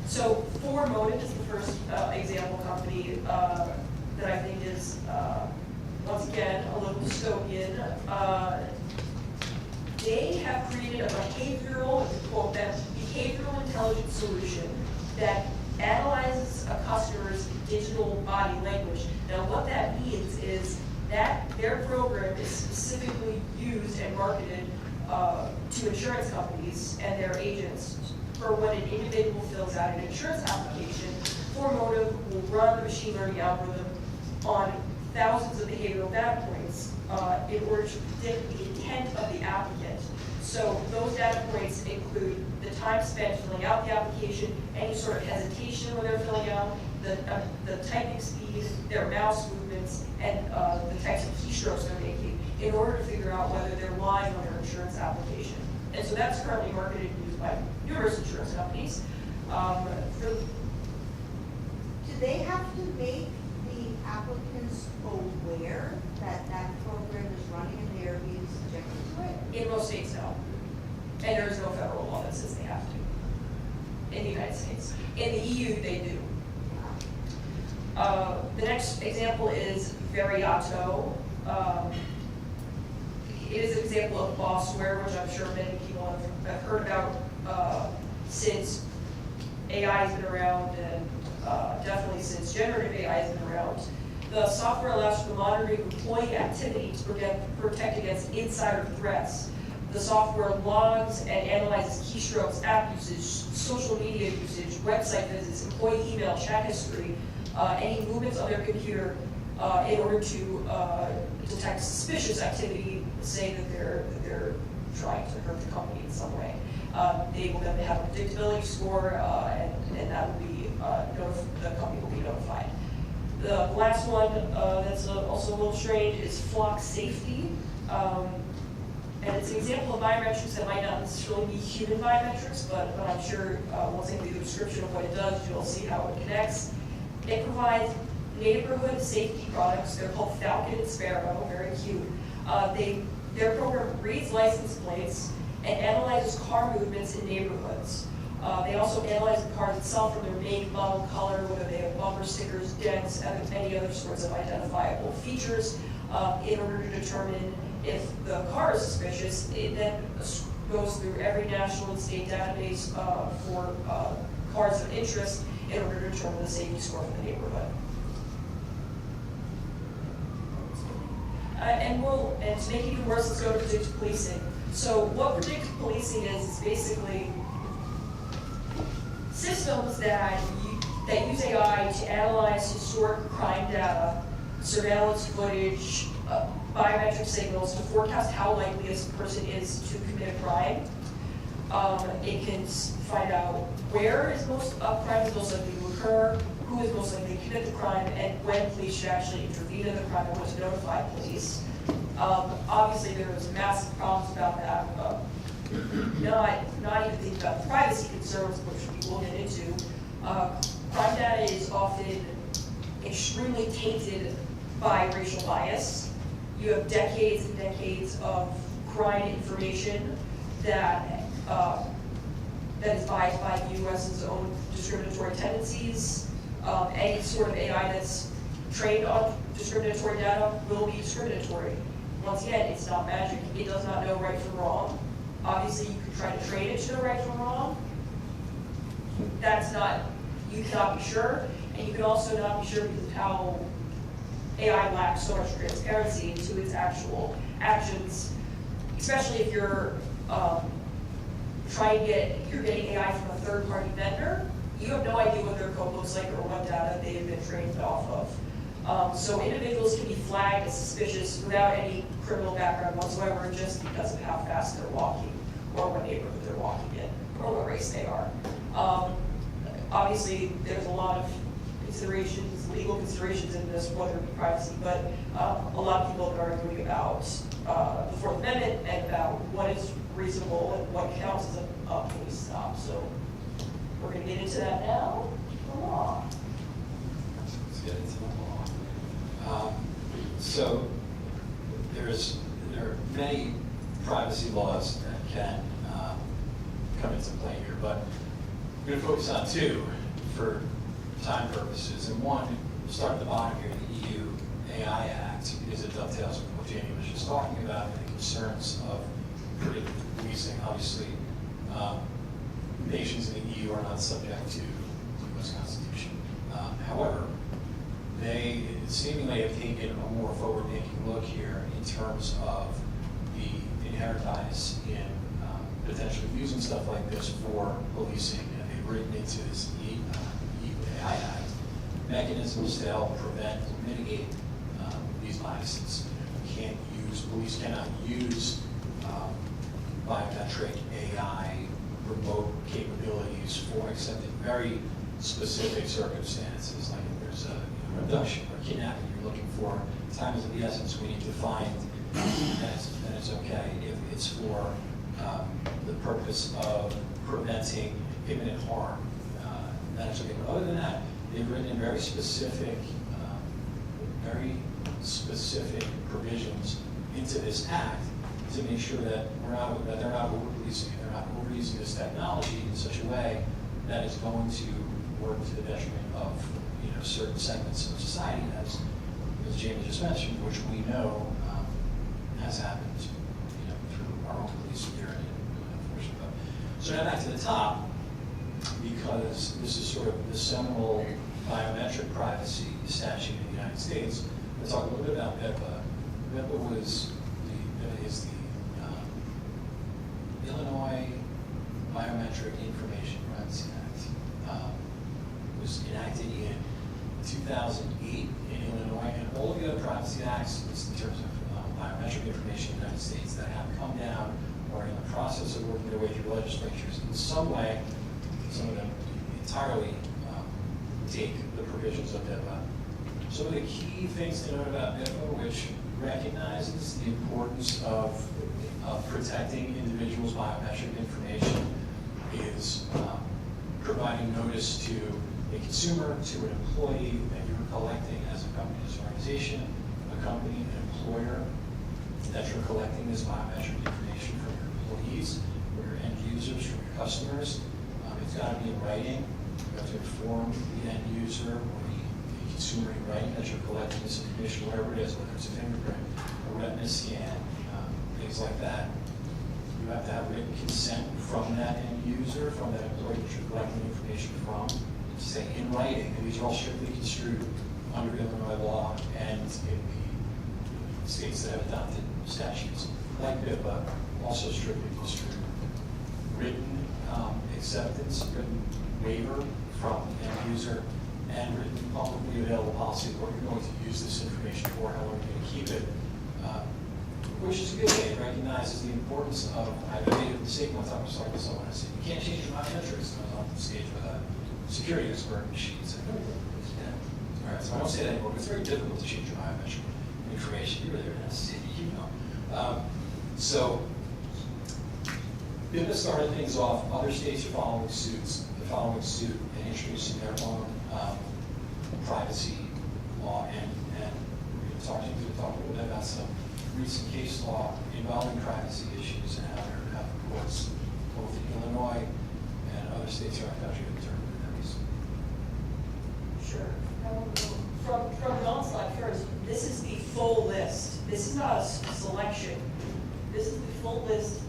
So Ford Motive is the first example company that I think is, once again, a little dystopian. They have created a behavioral, quote them, behavioral intelligence solution that analyzes a customer's digital body language. Now what that means is that their program is specifically used and marketed to insurance companies and their agents for when an individual fills out an insurance application. Ford Motive will run the machine learning algorithm on thousands of behavioral data points in order to predict the intent of the applicant. So those data points include the time spent filling out the application, any sort of hesitation when they're filling out, the typing speed, their mouse movements, and the types of keystrokes they're making in order to figure out whether they're lying on their insurance application. And so that's currently marketed and used by numerous insurance companies. Do they have to make the applicants aware that that program is running and they're being subjected to it? In most states, no. And there is no federal law that says they have to. In the United States. In the EU, they do. The next example is Veriato. It is an example of bossware, which I'm sure many people have heard about since AI has been around, and definitely since generative AI has been around. The software allows for the monitoring of employee activity to protect against insider threats. The software logs and analyzes keystrokes, app usage, social media usage, website visits, employee email, chat history, any movements on their computer in order to detect suspicious activity, say that they're trying to hurt the company in some way. They will then have a predictability score, and that will be the company will be notified. The last one that's also a little strange is Flock Safety. And it's an example of biometrics that might not necessarily be human biometrics, but I'm sure once I give you the description of what it does, you'll see how it connects. It provides neighborhood safety products. They're called Falcon and Sparrow, very cute. Their program reads license plates and analyzes car movements in neighborhoods. They also analyze the cars itself from their make, model, color, whether they have bumper stickers, dents, and any other sorts of identifiable features in order to determine if the car is suspicious. It then goes through every national and state database for cars of interest in order to determine the safety score for the neighborhood. And to make it even worse, let's go to predictive policing. So what predictive policing is basically systems that use AI to analyze historic crime data, surveillance footage, biometric signals to forecast how likely a person is to commit a crime. It can find out where is crime is most likely to occur, who is most likely to commit the crime, and when police should actually intervene in the crime and when to notify police. Obviously, there's massive problems about that. Not even thinking about the privacy concerns, which we will get into. Crime data is often extremely tainted by racial bias. You have decades and decades of crime information that is biased by the U.S.'s own discriminatory tendencies. Any sort of AI that's trained on discriminatory data will be discriminatory. Once again, it's not magic. It does not know right from wrong. Obviously, you could try to train it to know right from wrong. You cannot be sure, and you can also not be sure because of how AI lacks so much transparency into its actual actions, especially if you're getting AI from a third-party vendor. you have no idea what their code looks like or what data they have been trained off of. So individuals can be flagged as suspicious without any criminal background whatsoever, just because of how fast they're walking, or what neighborhood they're walking in, or what race they are. Obviously, there's a lot of considerations, legal considerations in this, whether it be privacy, but a lot of people are arguing about the Fourth Amendment and about what is reasonable and what counts as a police stop. So we're going to get into that now. The law. Let's get into the law. So there are many privacy laws that can come into play here, but I'm going to focus on two for time purposes. And one, start at the bottom here, the EU AI Act, because it dovetails with what Jamie was just talking about, and the concerns of predictive policing. Obviously, nations in the EU are not subject to the U.S. Constitution. However, they seemingly have taken a more forward-thinking look here in terms of the inherent bias in potentially using stuff like this for policing. And they've written into this EU AI Act mechanisms to help prevent and mitigate these biases. Police cannot use biometric AI remote capabilities for except in very specific circumstances, like if there's a abduction or kidnapping you're looking for, time is of the essence, we need to find, then it's okay. If it's for the purpose of preventing imminent harm, then it's okay. But other than that, they've written in very specific provisions into this act to make sure that they're not over-policing, they're not overusing this technology in such a way that is going to work to the detriment of certain segments of society, as Jamie just mentioned, which we know has happened through our own police here unfortunately. So now back to the top, because this is sort of the seminal biometric privacy statute in the United States. Let's talk a little bit about BIPA. BIPA is the Illinois Biometric Information Privacy Act. It was enacted in 2008 in Illinois, and all of the other privacy acts, in terms of biometric information in the United States, that have come down or in the process of working their way through legislatures in some way, some of them entirely take the provisions of BIPA. Some of the key things to note about BIPA, which recognizes the importance of protecting individuals' biometric information, is providing notice to a consumer, to an employee that you're collecting as a company, as an organization, a company, an employer, that you're collecting this biometric information from your employees, from your end users, from your customers. It's got to be in writing. You have to inform the end user or the consumer in writing that you're collecting this information, whatever it is, whether it's a fingerprint, a retina scan, things like that. You have to have written consent from that end user, from that employee that you're collecting information from, to say in writing. And these are all strictly construed under Illinois law and in the states that have adopted statutes like BIPA, also strictly construed. Written acceptance, written waiver from the end user, and written publicly available policy of what you're going to use this information for, how long you're going to keep it, which is a good thing. It recognizes the importance of, I made a mistake one time. I was talking to someone, I said, you can't change your biometrics. And I was on the stage with a security expert, and she said, no, you can. All right, so I don't say that anymore, but it's very difficult to change your biometric information. You really have to say, so BIPA started things off. Other states are following suit and introducing their own privacy law, and we're going to talk a little bit about some recent case law involving privacy issues and how the courts, both in Illinois and other states around the country, have determined that. Sure. From the onslaught first, this is the full list. This is not a selection. This is the full list.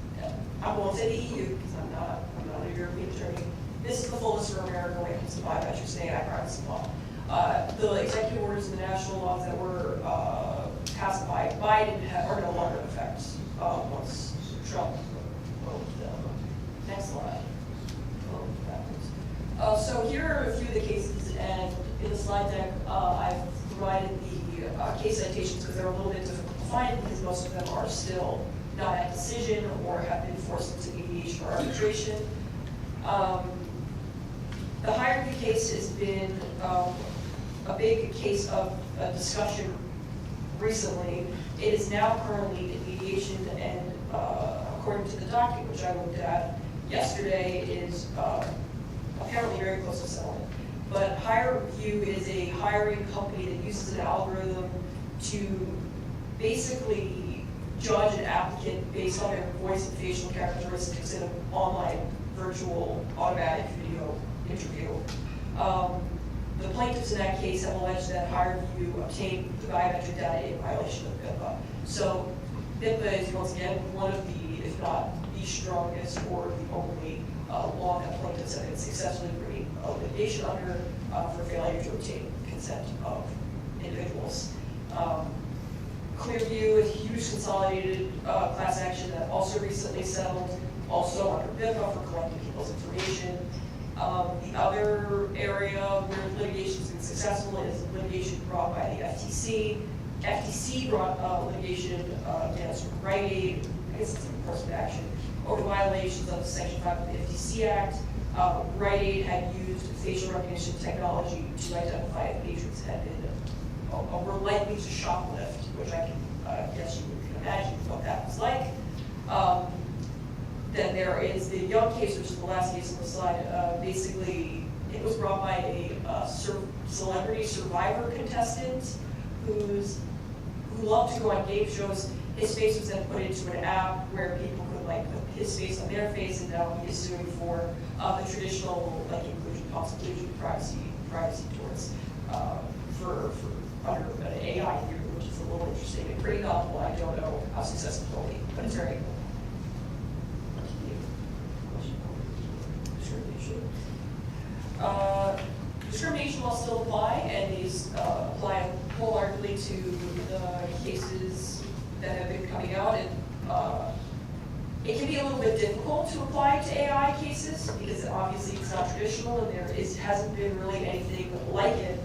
I won't say the EU because I'm not a European attorney. This is the full list for America when it comes to biometrics and AI privacy law. The executive orders and the national laws that were passed by Biden are no longer in effect once Trump voted them. Next slide. So here are a few of the cases, and in the slide deck, I've provided the case citations because they're a little bit difficult to find because most of them are still not at decision or have been forced into mediation or arbitration. The Hireview case has been a big case of discussion recently. It is now currently in mediation, and according to the docket, which I looked at yesterday, is apparently very close to settlement. But Hireview is a hiring company that uses an algorithm to basically judge an applicant based on their voice and facial characteristics in an online virtual automatic video interview. The plaintiffs in that case have alleged that Hireview obtained the biometric data in violation of BIPA. So BIPA is once again one of the, if not the strongest or the only law that plaintiffs have been successfully bringing litigation under for failure to obtain consent of individuals. Clearview is a huge consolidated class action that also recently settled, also under BIPA for collecting people's information. The other area where litigation has been successful is litigation brought by the FTC. FTC brought litigation against Rite Aid, I guess it's an enforcement action, over violations of Section 5 of the FTC Act. Rite Aid had used facial recognition technology to identify if patrons had been were likely to shoplift, which I can guess you can imagine what that was like. Then there is the Young case, which is the last case on the slide. Basically, it was brought by a celebrity survivor contestant who loved to go on game shows. His face was then put into an app where people could put his face on their face, and now he is suing for the traditional inclusion, exclusion, privacy towards for under an AI theory, which is a little interesting and pretty novel. I don't know how successful it will be, but it's very cool. Discrimination laws still apply, and these apply wholeheartedly to the cases that have been coming out. And it can be a little bit difficult to apply to AI cases because obviously it's not traditional, and hasn't been really anything like it.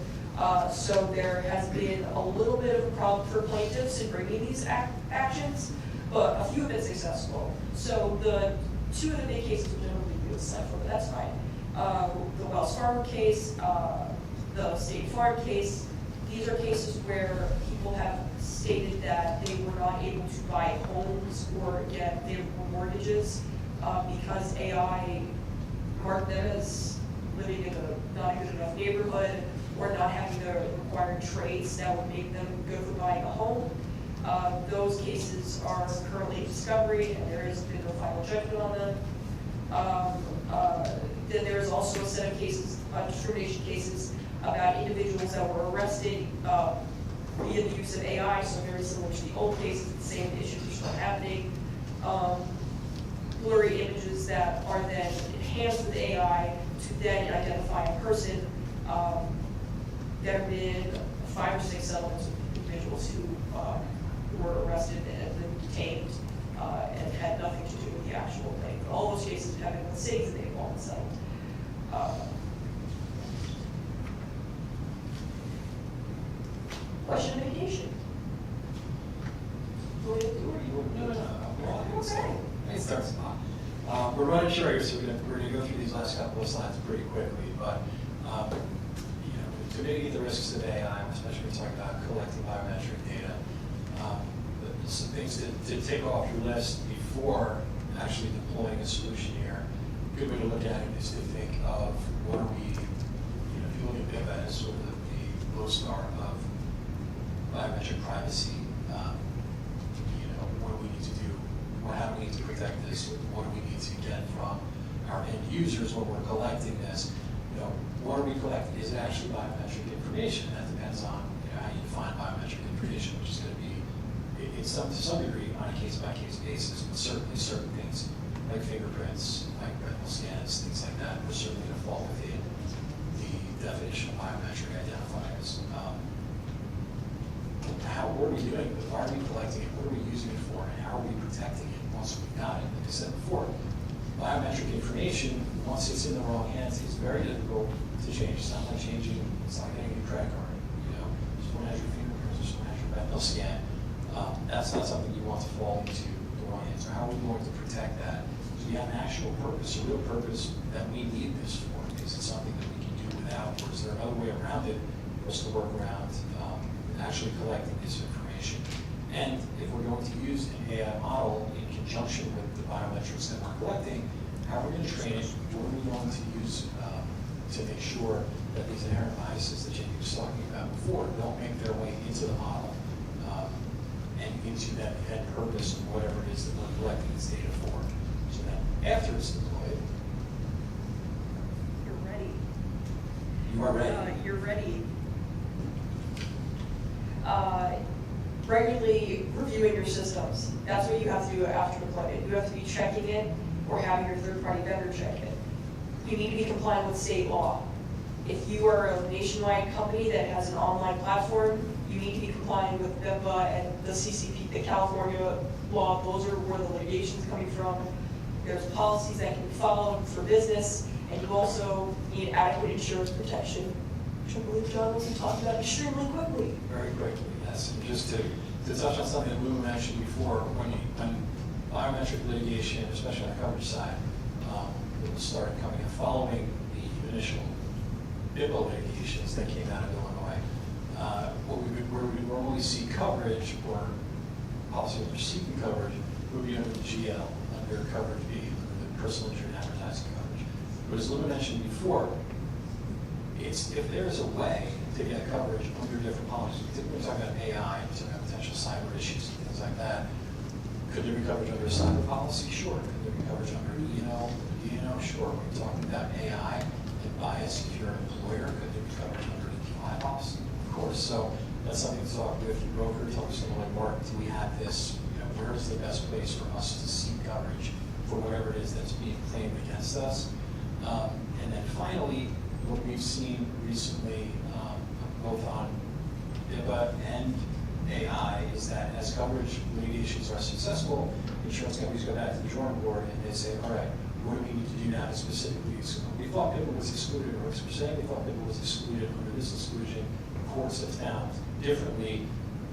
So there has been a little bit of a problem for plaintiffs in bringing these actions, but a few have been successful. So the two of the big cases, which I don't think we decide for, but that's fine. The Wells Fargo case, the State Farm case, these are cases where people have stated that they were not able to buy homes or get their mortgages because AI marked them as living in a not good enough neighborhood or not having the required traits that would make them good for buying a home. Those cases are currently in discovery, and there has been no final judgment on them. Then there is also a set of cases, discrimination cases, about individuals that were arrested via the use of AI, so very similar to the old cases, the same issues are still happening. Blurry images that are then enhanced with AI to then identify a person. There have been 5 or 6 settlements of individuals who were arrested and been detained and had nothing to do with the actual thing. But all those cases have been mistakes and they've all been settled. Question of mediation. No. Okay. It starts off. We're running short here, so we're going to go through these last couple of slides pretty quickly. But to mitigate the risks of AI, especially when we're talking about collecting biometric data, some things to take off your list before actually deploying a solution here. A good way to look at it is to think of what are we, if you look at BIPA as sort of the lodestar of biometric privacy, what do we need to do? How do we need to protect this? What do we need to get from our end users when we're collecting this? What are we collecting? Is it actually biometric information? That depends on how you define biometric information, which is going to be, to some degree, on a case-by-case basis, but certainly certain things like fingerprints, like retinal scans, things like that, are certainly going to fall within the definition of biometric identifiers. What are we doing? Why are we collecting it? What are we using it for? And how are we protecting it once we've got it? Like I said before, biometric biometric information, once it's in the wrong hands, it's very difficult to change. It's not like changing, it's like getting a new credit card, you know, just one has your fingerprints, just one has your retinal scan. That's not something you want to fall into the wrong hands. So how are we going to protect that? So we have an actual purpose, a real purpose that we need this for. Is it something that we can do without, or is there another way around it for us to work around actually collecting this information? And if we're going to use an AI model in conjunction with the biometrics that we're collecting, how are we going to train it? What are we going to use to make sure that these inherent biases that Jamie was talking about before don't make their way into the model and into that end purpose of whatever it is that we're collecting this data for? So that after it's deployed, You're ready. you are ready. You're ready. Regularly reviewing your systems. That's what you have to do after deployment. You have to be checking it or having your third-party vendor check it. You need to be compliant with state law. If you are a nationwide company that has an online platform, you need to be compliant with BIPA and the CCP, the California law. Those are where the litigation's coming from. There's policies that can be followed for business, and you also need adequate insurance protection, which I believe John was talking about extremely quickly. Very quickly, yes. And just to touch on something that Lou mentioned before, when biometric litigation, especially on the coverage side, will start coming in following the initial BIPA litigations that came out of Illinois, where we would normally see coverage or policyholders seeking coverage would be under the GL, under coverage B, under the personal injury and advertising coverage. But as Lou mentioned before, if there's a way to get coverage under different policies, particularly when we're talking about AI, we're talking about potential cyber issues and things like that, could there be coverage under a cyber policy? Sure. Could there be coverage under E&O? Sure. We're talking about AI and bias. If you're an employer, could there be coverage under the DUI policy? Of course. So that's something to talk with your broker, talk to someone like Mark. Do we have this? Where is the best place for us to seek coverage for whatever it is that's being claimed against us? And then finally, what we've seen recently, both on BIPA and AI, is that as coverage litigations are successful, insurance companies go back to the drawing board and they say, all right, what do we need to do now to specifically exclude? We thought BIPA was excluded, or we're saying we thought BIPA was excluded under this exclusion. The courts have found differently.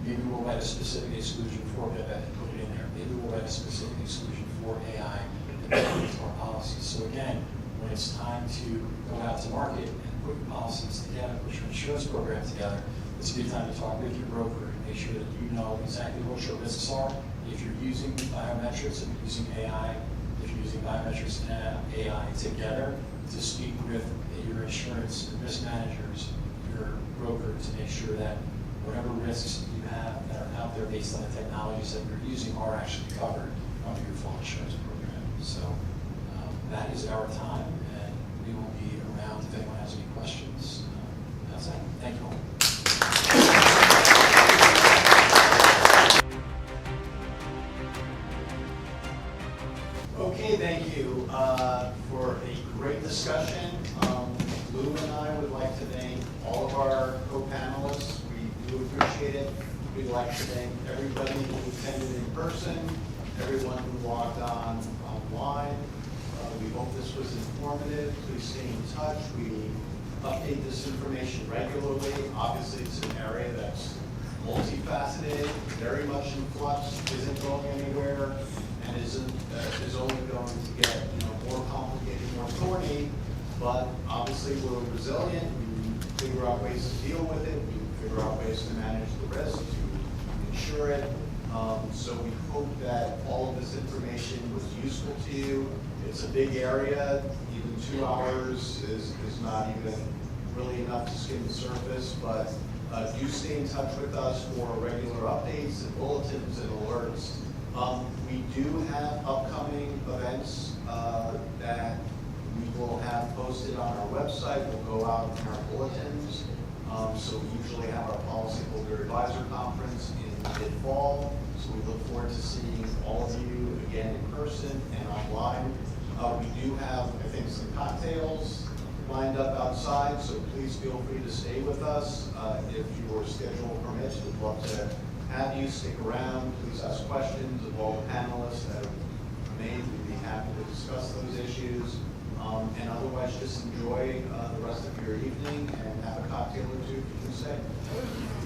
Maybe we'll write a specific exclusion for BIPA and put it in there. Maybe we'll write a specific exclusion for AI and put it into our policies. So again, when it's time to go out to market and put your policies together, put your insurance program together, it's a good time to talk with your broker and make sure that you know exactly what your risks are. If you're using biometrics, if you're using AI, if you're using biometrics and AI together, to speak with your insurance risk managers, your broker, to make sure that whatever risks you have that are out there based on the technologies that you're using are actually covered under your full insurance program. So that is our time, and we will be around if anyone has any questions. That's it. Thank you all. Okay, thank you for a great discussion. Lou and I would like to thank all of our co-panelists. We do appreciate it. We'd like to thank everybody who attended in person, everyone who logged on online. We hope this was informative. Please stay in touch. We update this information regularly. Obviously, it's an area that's multifaceted, very much in flux, isn't going anywhere, and is only going to get more complicated, more thorny. But obviously, we're resilient. We figure out ways to deal with it. We figure out ways to manage the risk, to insure it. So we hope that all of this information was useful to you. It's a big area. Even 2 hours is not even really enough to skim the surface, but do stay in touch with us for regular updates and bulletins and alerts. We do have upcoming events that we will have posted on our website. Will go out in our bulletins. So we usually have our Policyholder Advisor Conference in mid-fall. So we look forward to seeing all of you again in person and online. We do have, I think, some cocktails lined up outside, so please feel free to stay with us. If your schedule permits, we'd love to have you stick around. Please ask questions of all the panelists that have remained. We'd be happy to discuss those issues, and otherwise just enjoy the rest of your evening and have a cocktail or two if you can stay.